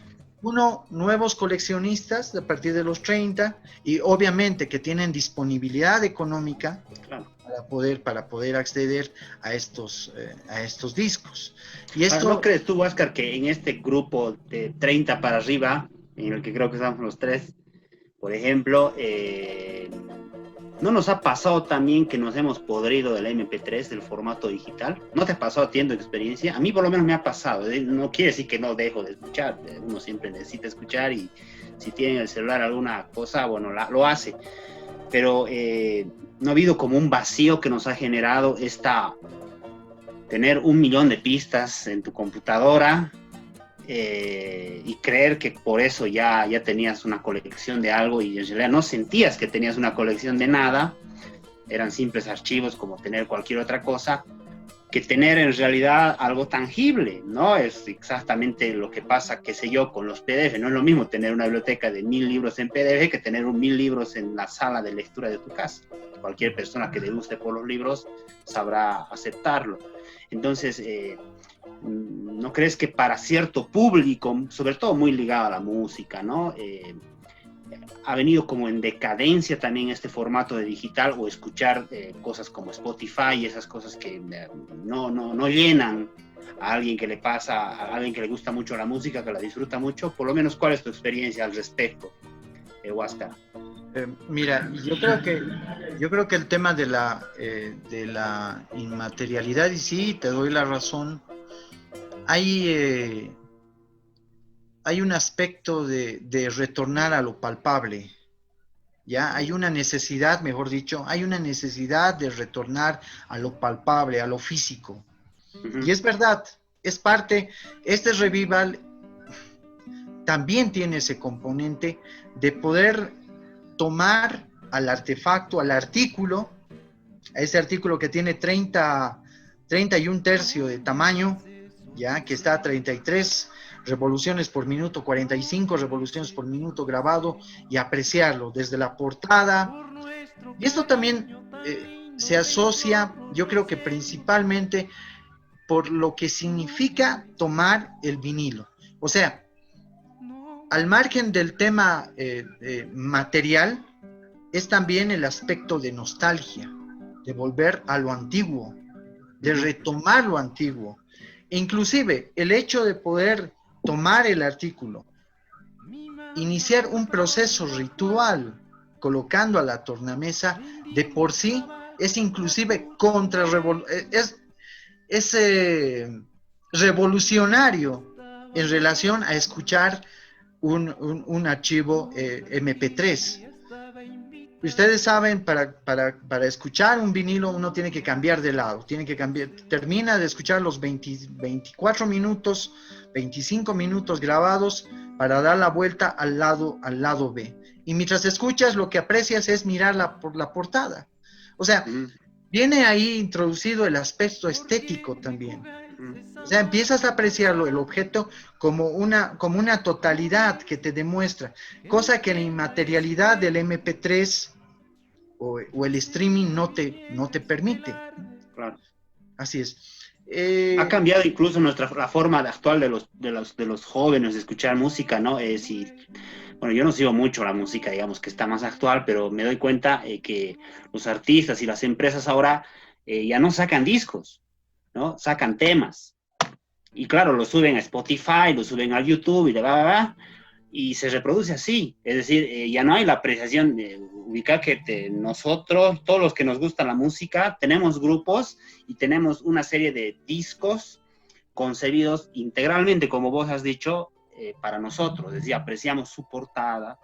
Nuevos coleccionistas a partir de los 30 y obviamente que tienen disponibilidad económica, claro, para poder acceder a estos discos. Y esto, ¿no crees tú, Oscar, que en este grupo de 30 para arriba, en el que creo que estamos los tres, por ejemplo, ¿no nos ha pasado también que nos hemos podrido del MP3, del formato digital? ¿No te ha pasado teniendo experiencia? A mí por lo menos me ha pasado. No quiere decir que no dejo de escuchar. Uno siempre necesita escuchar y si tiene en el celular alguna cosa, bueno, lo hace. Pero no ha habido como un vacío que nos ha generado tener 1 millón de pistas en tu computadora y creer que por eso ya tenías una colección de algo y en realidad no sentías que tenías una colección de nada, eran simples archivos como tener cualquier otra cosa, que tener en realidad algo tangible, ¿no? Es exactamente lo que pasa, qué sé yo, con los PDF. No es lo mismo tener una biblioteca de 1000 libros en PDF que tener 1000 libros en la sala de lectura de tu casa. Cualquier persona que le guste por los libros sabrá aceptarlo. Entonces, ¿no crees que para cierto público, sobre todo muy ligado a la música, ¿no? Ha venido como en decadencia también este formato de digital o escuchar cosas como Spotify y esas cosas que no llenan a alguien que a alguien que le gusta mucho la música, que la disfruta mucho? Por lo menos, ¿cuál es tu experiencia al respecto, Huáscar? Mira, yo creo que el tema de la inmaterialidad, y sí, te doy la razón, hay un aspecto de retornar a lo palpable, ¿ya? Hay una necesidad, mejor dicho, de retornar a lo palpable, a lo físico. Uh-huh. Y es verdad, es parte, este revival también tiene ese componente de poder tomar al artefacto, al artículo, a ese artículo que tiene 31 tercios de tamaño, ya que está a 33 revoluciones por minuto, 45 revoluciones por minuto grabado, y apreciarlo desde la portada. Y esto también se asocia, yo creo que principalmente por lo que significa tomar el vinilo. O sea, al margen del tema material, es también el aspecto de nostalgia, de volver a lo antiguo, de retomar lo antiguo. E inclusive el hecho de poder tomar el artículo, iniciar un proceso ritual colocando a la tornamesa, de por sí es inclusive revolucionario en relación a escuchar un archivo MP3. Ustedes saben, para escuchar un vinilo uno tiene que cambiar de lado, termina de escuchar los 24 minutos, 25 minutos grabados para dar la vuelta al lado B. Y mientras escuchas, lo que aprecias es mirar por la portada. O sea, viene ahí introducido el aspecto estético también. O sea, empiezas a apreciarlo, el objeto, como una totalidad que te demuestra, cosa que la inmaterialidad del MP3 o el streaming no te permite. Claro. Así es. Ha cambiado incluso la forma actual de los jóvenes de escuchar música, ¿no? Bueno, yo no sigo mucho la música, digamos, que está más actual, pero me doy cuenta que los artistas y las empresas ahora ya no sacan discos, ¿no? Sacan temas. Y claro, lo suben a Spotify, lo suben a YouTube y se reproduce así. Es decir, ya no hay la apreciación de ubicar que nosotros, todos los que nos gusta la música, tenemos grupos y tenemos una serie de discos concebidos integralmente, como vos has dicho, para nosotros. Es decir, apreciamos su portada,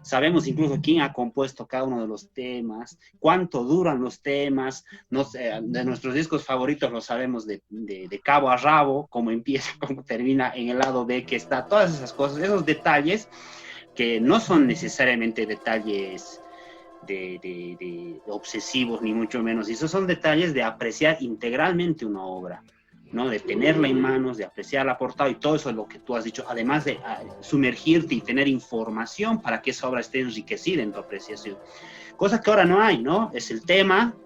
sabemos incluso quién ha compuesto cada uno de los temas, cuánto duran los temas, de nuestros discos favoritos lo sabemos de cabo a rabo, cómo empieza, cómo termina en el lado B, que está, todas esas cosas, esos detalles que no son necesariamente detalles de obsesivos, ni mucho menos, esos son detalles de apreciar integralmente una obra, ¿no? De tenerla en manos, de apreciar la portada y todo eso es lo que tú has dicho, además de sumergirte y tener información para que esa obra esté enriquecida en tu apreciación. Cosa que ahora no hay, ¿no? Es el tema,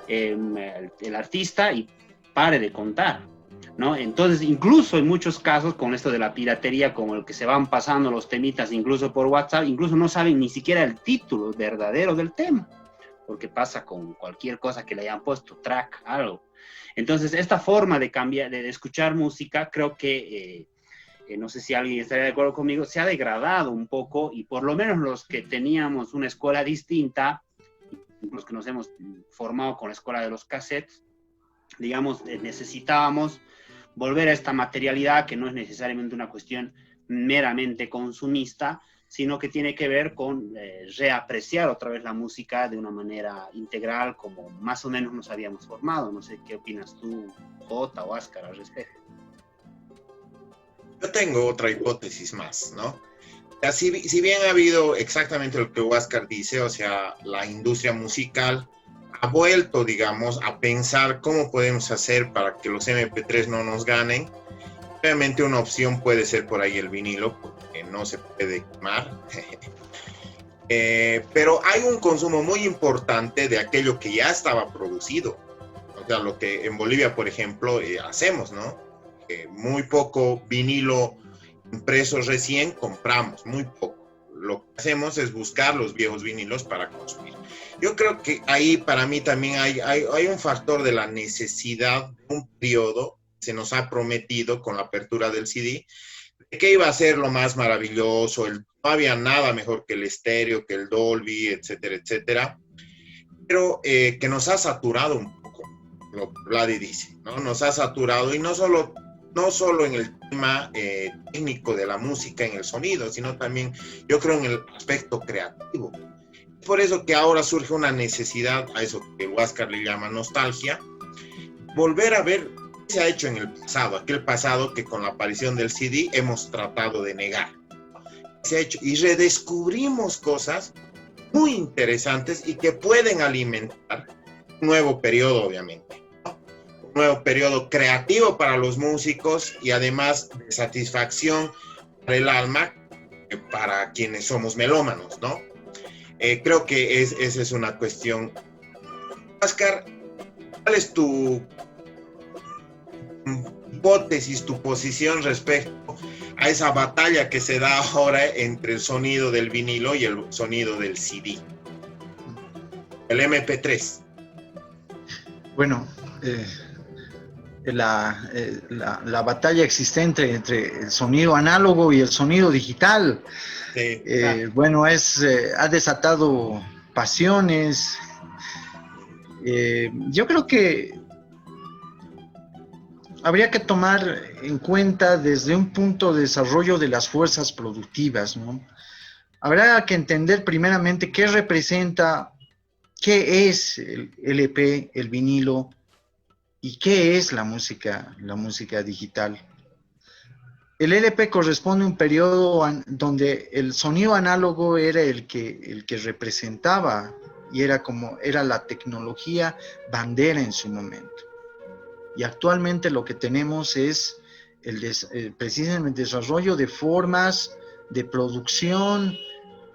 el artista y pare de contar, ¿no? Entonces, incluso en muchos casos con esto de la piratería, como el que se van pasando los temitas incluso por WhatsApp, incluso no saben ni siquiera el título verdadero del tema, porque pasa con cualquier cosa que le hayan puesto, track, algo. Entonces, esta forma de cambiar, de escuchar música, creo que, no sé si alguien estaría de acuerdo conmigo, se ha degradado un poco y por lo menos los que teníamos una escuela distinta, los que nos hemos formado con la escuela de los cassettes, digamos, necesitábamos volver a esta materialidad que no es necesariamente una cuestión meramente consumista, sino que tiene que ver con reapreciar otra vez la música de una manera integral, como más o menos nos habíamos formado. No sé qué opinas tú, Jota o Oscar, al respecto. Yo tengo otra hipótesis más, ¿no? Si bien ha habido exactamente lo que Oscar dice, o sea, la industria musical ha vuelto, digamos, a pensar cómo podemos hacer para que los MP3 no nos ganen. Obviamente una opción puede ser por ahí el vinilo, porque no se puede quemar. Pero hay un consumo muy importante de aquello que ya estaba producido. O sea, lo que en Bolivia, por ejemplo, hacemos, ¿no? Muy poco vinilo impreso recién compramos, muy poco. Lo que hacemos es buscar los viejos vinilos para consumir. Yo creo que ahí para mí también hay un factor de la necesidad de un periodo se nos ha prometido con la apertura del CD, de que iba a ser lo más maravilloso, no había nada mejor que el estéreo, que el Dolby, etcétera, etcétera, pero que nos ha saturado un poco, lo que Vladi dice, ¿no? Nos ha saturado y no solo en el tema técnico de la música, en el sonido, sino también, yo creo, en el aspecto creativo. Por eso que ahora surge una necesidad, a eso que Huáscar le llama nostalgia, volver a ver se ha hecho en el pasado, aquel pasado que con la aparición del CD hemos tratado de negar. Se ha hecho y redescubrimos cosas muy interesantes y que pueden alimentar un nuevo periodo, obviamente, ¿no? Un nuevo periodo creativo para los músicos y además de satisfacción para el alma, para quienes somos melómanos, ¿no? Creo que esa es una cuestión. Oscar, ¿cuál es tu hipótesis, tu posición respecto a esa batalla que se da ahora entre el sonido del vinilo y el sonido del CD, el MP3? Bueno, la batalla existente entre el sonido análogo y el sonido digital, Sí, bueno, ha desatado pasiones. Yo creo que habría que tomar en cuenta desde un punto de desarrollo de las fuerzas productivas, ¿no? habrá que entender primeramente qué representa, qué es el LP, el vinilo, y qué es la música digital. El LP corresponde a un periodo donde el sonido análogo era el que representaba y era la tecnología bandera en su momento. Y actualmente lo que tenemos es precisamente el desarrollo de formas de producción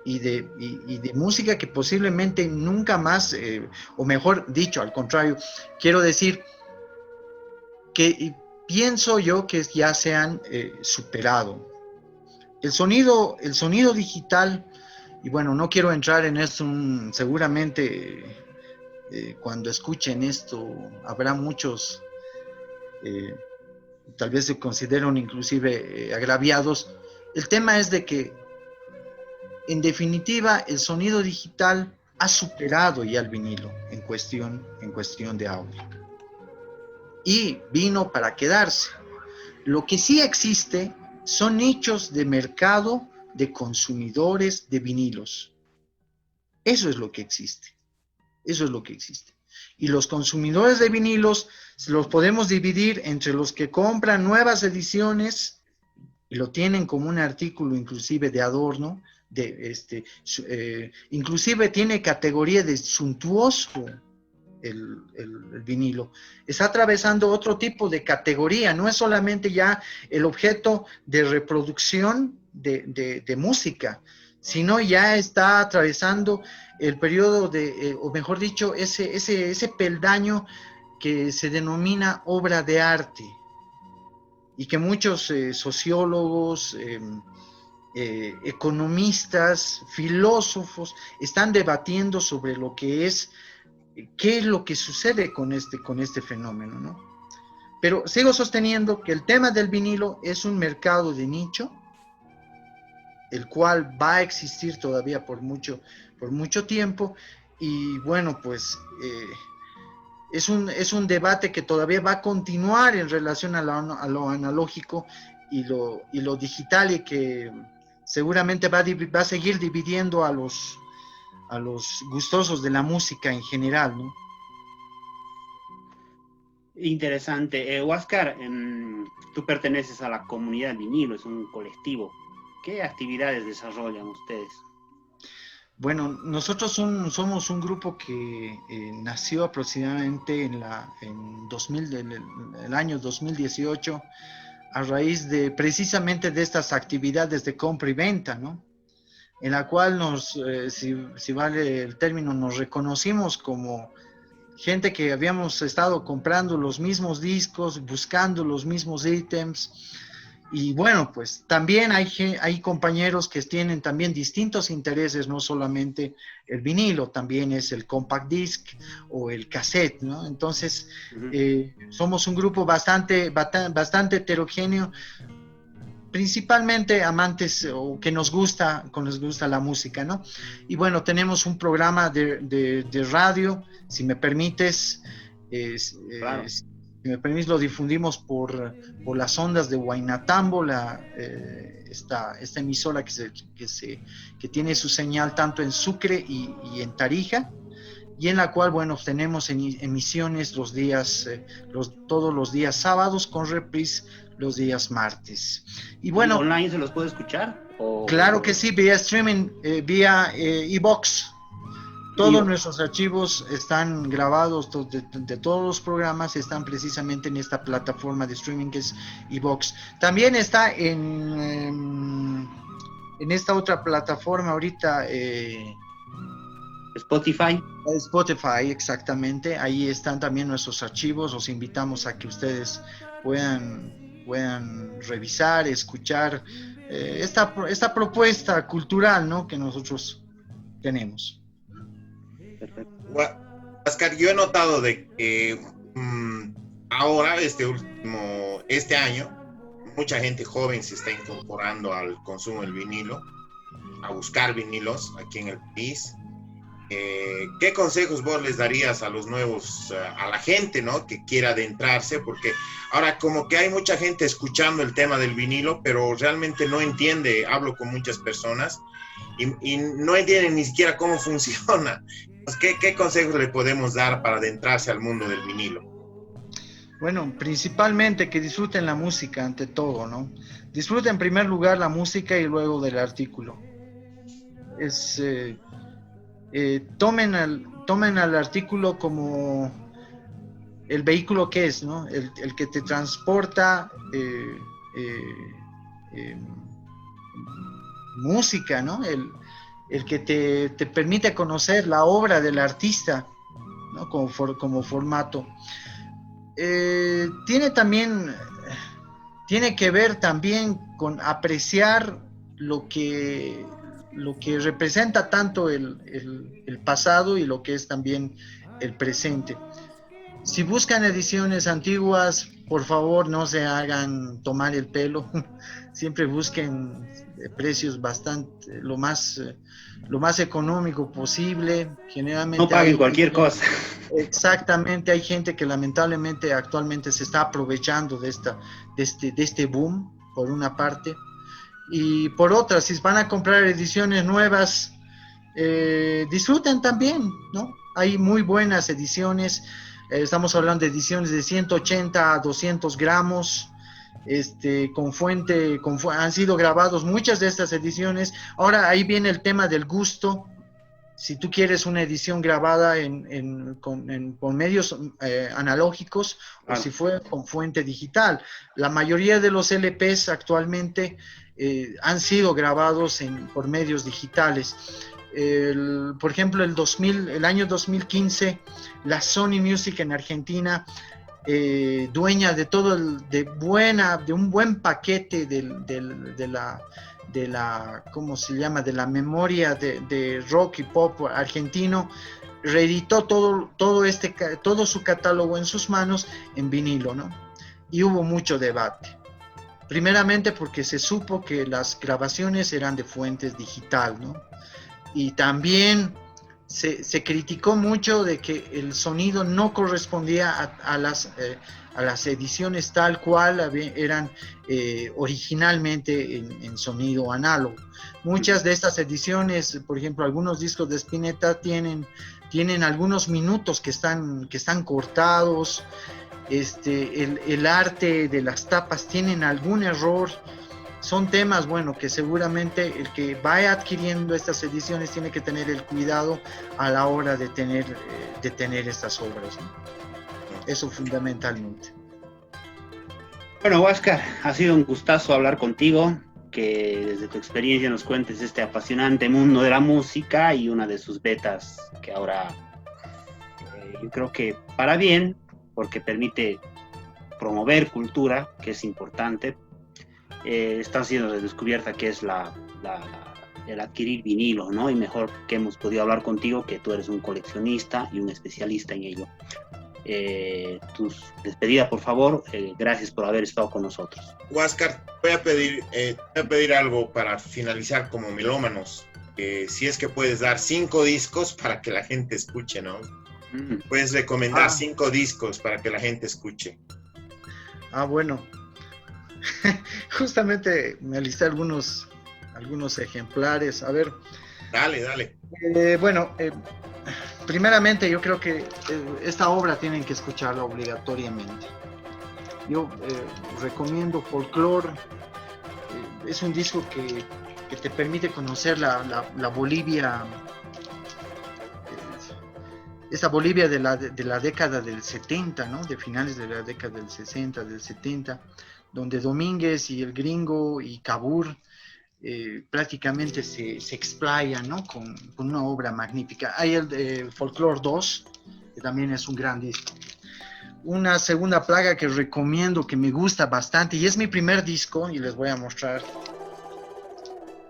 y de música que posiblemente nunca más, o mejor dicho, al contrario, quiero decir que pienso yo que ya se han superado. El sonido digital, y bueno, no quiero entrar en esto, seguramente cuando escuchen esto habrá muchos, tal vez se consideran inclusive agraviados. El tema es de que, en definitiva, el sonido digital ha superado ya el vinilo en cuestión de audio. Y vino para quedarse. Lo que sí existe son nichos de mercado de consumidores de vinilos. Eso es lo que existe. Y los consumidores de vinilos los podemos dividir entre los que compran nuevas ediciones y lo tienen como un artículo inclusive de adorno, inclusive tiene categoría de suntuoso. El vinilo está atravesando otro tipo de categoría, no es solamente ya el objeto de reproducción de música, sino ya está atravesando el periodo o mejor dicho, ese peldaño que se denomina obra de arte, y que muchos sociólogos, economistas, filósofos están debatiendo sobre lo que es, qué es lo que sucede con este fenómeno, ¿no? Pero sigo sosteniendo que el tema del vinilo es un mercado de nicho, el cual va a existir todavía por mucho tiempo, y bueno, pues es un debate que todavía va a continuar en relación a lo analógico y lo digital, y que seguramente va a seguir dividiendo a los gustosos de la música en general, ¿no? Interesante. Huáscar, tú perteneces a la comunidad vinilo, es un colectivo. ¿Qué actividades desarrollan ustedes? Bueno, nosotros somos un grupo que nació aproximadamente en el año 2018, a raíz precisamente de estas actividades de compra y venta, ¿no? En la cual si vale el término, nos reconocimos como gente que habíamos estado comprando los mismos discos, buscando los mismos ítems. Y bueno, pues también hay compañeros que tienen también distintos intereses, no solamente el vinilo, también es el compact disc o el cassette, ¿no? Entonces, somos un grupo bastante heterogéneo, principalmente amantes o que nos gusta la música, ¿no? Y bueno, tenemos un programa de radio, si me permites, claro. Si me permites, lo difundimos por las ondas de Huaynatambo, esta emisora que tiene su señal tanto en Sucre y en Tarija, y en la cual, bueno, tenemos emisiones todos los días sábados, con reprise los días martes. Y bueno, ¿y online se los puede escuchar? Claro que sí, vía streaming, vía iVoox. Todos nuestros archivos están grabados, de todos los programas están precisamente en esta plataforma de streaming que es iVoox. También está en esta otra plataforma ahorita, Spotify. Spotify, exactamente. Ahí están también nuestros archivos. Los invitamos a que ustedes puedan revisar, escuchar esta propuesta cultural, ¿no?, que nosotros tenemos. Perfecto. Huáscar, yo he notado de que ahora, este año, mucha gente joven se está incorporando al consumo del vinilo, a buscar vinilos aquí en el país. ¿Qué consejos vos les darías a los nuevos, a la gente, ¿no?, que quiera adentrarse? Porque ahora como que hay mucha gente escuchando el tema del vinilo, pero realmente no entiende. Hablo con muchas personas y no entienden ni siquiera cómo funciona. Pues, ¿qué consejos le podemos dar para adentrarse al mundo del vinilo? Bueno, principalmente que disfruten la música ante todo, ¿no? Disfruten en primer lugar la música y luego del artículo. Tomen al artículo como el vehículo que es, ¿no? El que te transporta música, ¿no? El que te permite conocer la obra del artista, ¿no? Como formato. Tiene que ver también con apreciar lo que representa tanto el pasado y lo que es también el presente. Si buscan ediciones antiguas, por favor no se hagan tomar el pelo, siempre busquen precios lo más económico posible. Generalmente no paguen cualquier cosa. Exactamente, hay gente que lamentablemente actualmente se está aprovechando de este boom, por una parte, y por otra, si van a comprar ediciones nuevas, disfruten también, ¿no? Hay muy buenas ediciones, estamos hablando de ediciones de 180 a 200 gramos, han sido grabados muchas de estas ediciones. Ahora ahí viene el tema del gusto. Si tú quieres una edición grabada con medios analógicos, o si fue con fuente digital. La mayoría de los LPs actualmente han sido grabados por medios digitales. Por ejemplo, el año 2015, la Sony Music en Argentina, dueña de de un buen paquete de la ¿cómo se llama? De la memoria de rock y pop argentino, reeditó todo su catálogo en sus manos en vinilo, ¿no? Y hubo mucho debate. Primeramente porque se supo que las grabaciones eran de fuentes digital, ¿no? Y también se criticó mucho de que el sonido no correspondía a las ediciones tal cual eran originalmente en sonido análogo. Muchas de estas ediciones, por ejemplo, algunos discos de Spinetta tienen algunos minutos que están cortados. El arte de las tapas tienen algún error. Son temas, bueno, que seguramente el que vaya adquiriendo estas ediciones tiene que tener el cuidado a la hora de tener estas obras, ¿no? Eso fundamentalmente. Bueno, Huáscar, ha sido un gustazo hablar contigo, que desde tu experiencia nos cuentes este apasionante mundo de la música y una de sus betas que ahora yo creo que para bien, porque permite promover cultura, que es importante. Está siendo descubierta que es el adquirir vinilo, ¿no? Y mejor que hemos podido hablar contigo, que tú eres un coleccionista y un especialista en ello. Tu despedida, por favor. Gracias por haber estado con nosotros. Huáscar, voy a pedir algo para finalizar como melómanos. Si es que puedes dar 5 discos para que la gente escuche, ¿no? Puedes recomendar 5 discos para que la gente escuche. Bueno. Justamente me alisté algunos ejemplares. A ver. Dale. Primeramente yo creo que esta obra tienen que escucharla obligatoriamente. Yo recomiendo Folklore. Es un disco que te permite conocer la Bolivia, esa Bolivia de la década del 70, ¿no? De finales de la década del 60, del 70, donde Domínguez y el Gringo y Cabur prácticamente se explayan, ¿no? con una obra magnífica. Hay el Folklore 2, que también es un gran disco. Una segunda plaga que recomiendo, que me gusta bastante, y es mi primer disco, y les voy a mostrar,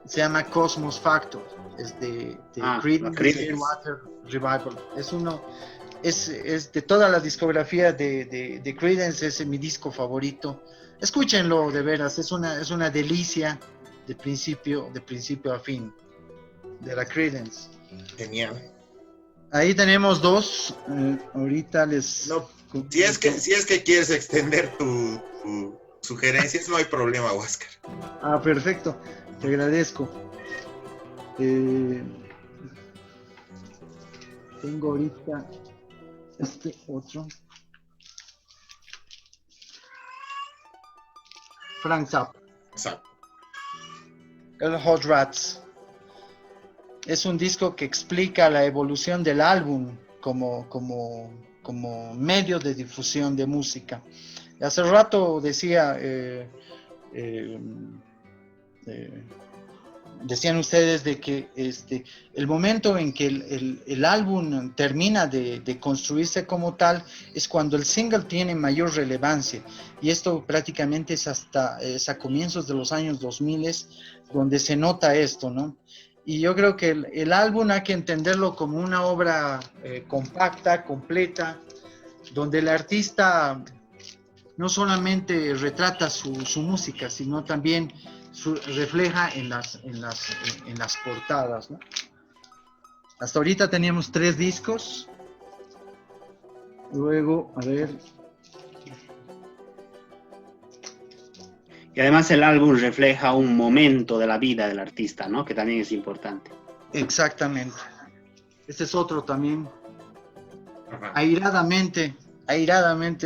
se llama Cosmos Factor, es de Creedence Clearwater Revival. Es de toda la discografía de Creedence, es mi disco favorito. Escúchenlo, de veras, es una delicia de principio a fin, de la Creedence. Genial. Ahí tenemos 2. Ahorita les... No, si es que quieres extender tu sugerencias, no hay problema, Huáscar. Perfecto, te agradezco. Tengo ahorita este otro. Frank Zappa. Exacto. El Hot Rats. Es un disco que explica la evolución del álbum como medio de difusión de música. Hace rato decían ustedes de que el momento en que el álbum termina de construirse como tal es cuando el single tiene mayor relevancia, y esto prácticamente es a comienzos de los años 2000 donde se nota esto, ¿no? Y yo creo que el álbum hay que entenderlo como una obra compacta, completa, donde el artista no solamente retrata su música, sino también refleja en las portadas, ¿no? Hasta ahorita teníamos 3 discos. Luego, a ver. Y además el álbum refleja un momento de la vida del artista, ¿no? Que también es importante. Exactamente. Este es otro también. Ajá. Airadamente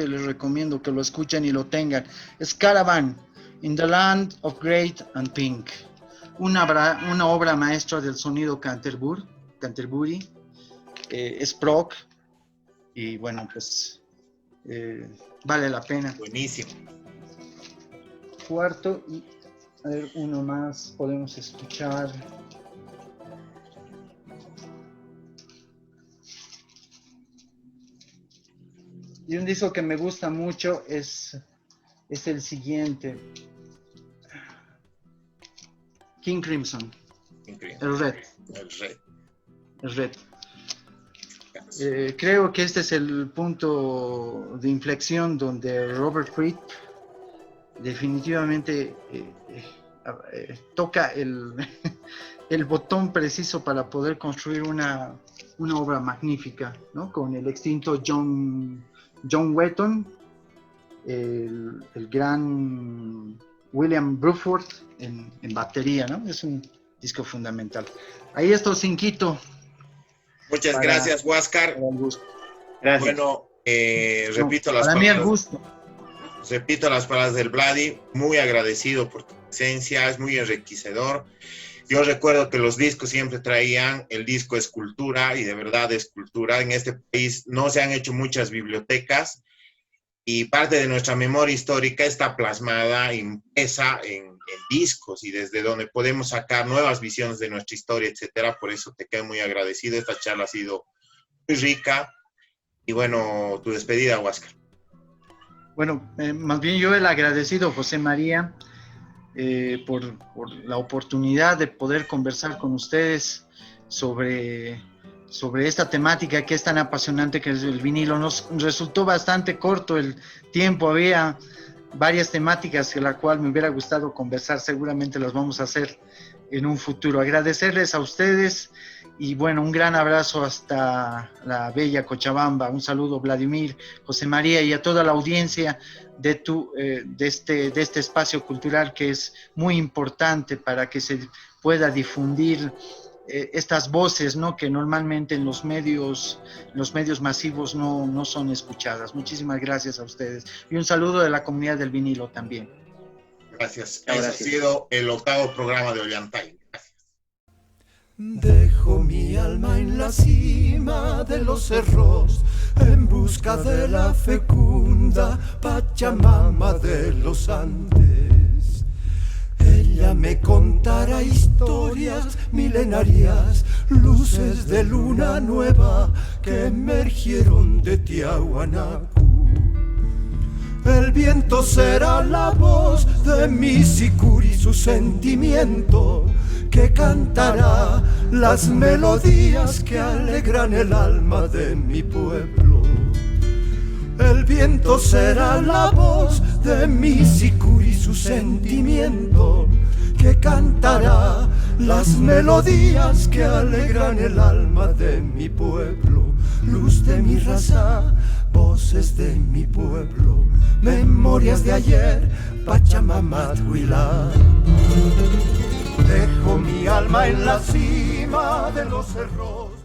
les recomiendo que lo escuchen y lo tengan. Es Caravan, In the Land of Great and Pink. Una obra maestra del sonido Canterbury. Es prog. Y bueno, pues vale la pena. Buenísimo. Cuarto, y a ver, uno más podemos escuchar. Y un disco que me gusta mucho es el siguiente. King Crimson. Increíble. El Red. El Red. Creo que este es el punto de inflexión donde Robert Fripp definitivamente toca el botón preciso para poder construir una obra magnífica, ¿no? Con el extinto John Wetton, el gran William Bruford en batería, ¿no? Es un disco fundamental. Ahí está Cinquito. Muchas gracias, Huáscar. Gracias. Bueno, repito las para mí el palabras. gusto. Repito las palabras del Vladi, muy agradecido por tu presencia, es muy enriquecedor. Yo recuerdo que los discos siempre traían, el disco es cultura, y de verdad es cultura. En este país no se han hecho muchas bibliotecas, y parte de nuestra memoria histórica está plasmada, impresa en discos, y desde donde podemos sacar nuevas visiones de nuestra historia, etcétera. Por eso te quedo muy agradecido. Esta charla ha sido muy rica. Y bueno, tu despedida, Huáscar. Bueno, más bien yo el agradecido, José María, por la oportunidad de poder conversar con ustedes sobre esta temática que es tan apasionante, que es el vinilo. Nos resultó bastante corto el tiempo, había varias temáticas de la cual me hubiera gustado conversar, seguramente las vamos a hacer en un futuro. Agradecerles a ustedes y bueno, un gran abrazo hasta la bella Cochabamba. Un saludo, Vladimir, José María, y a toda la audiencia de este espacio cultural, que es muy importante para que se pueda difundir estas voces, ¿no? Que normalmente en los medios masivos no son escuchadas. Muchísimas gracias a ustedes y un saludo de la comunidad del vinilo también. Gracias. Ese ha sido el 8º programa de Ollantay. Gracias. Dejo mi alma en la cima de los cerros en busca de la fecunda Pachamama de los Andes. Ella me contará historias milenarias, luces de luna nueva que emergieron de Tiahuanacu. El viento será la voz de mi sicuri, su sentimiento que cantará las melodías que alegran el alma de mi pueblo. El viento será la voz de mi sicuri, su sentimiento que cantará las melodías que alegran el alma de mi pueblo. Luz de mi raza, voces de mi pueblo, memorias de ayer, Pachamama Huilá. Dejo mi alma alma en la cima de los cerros.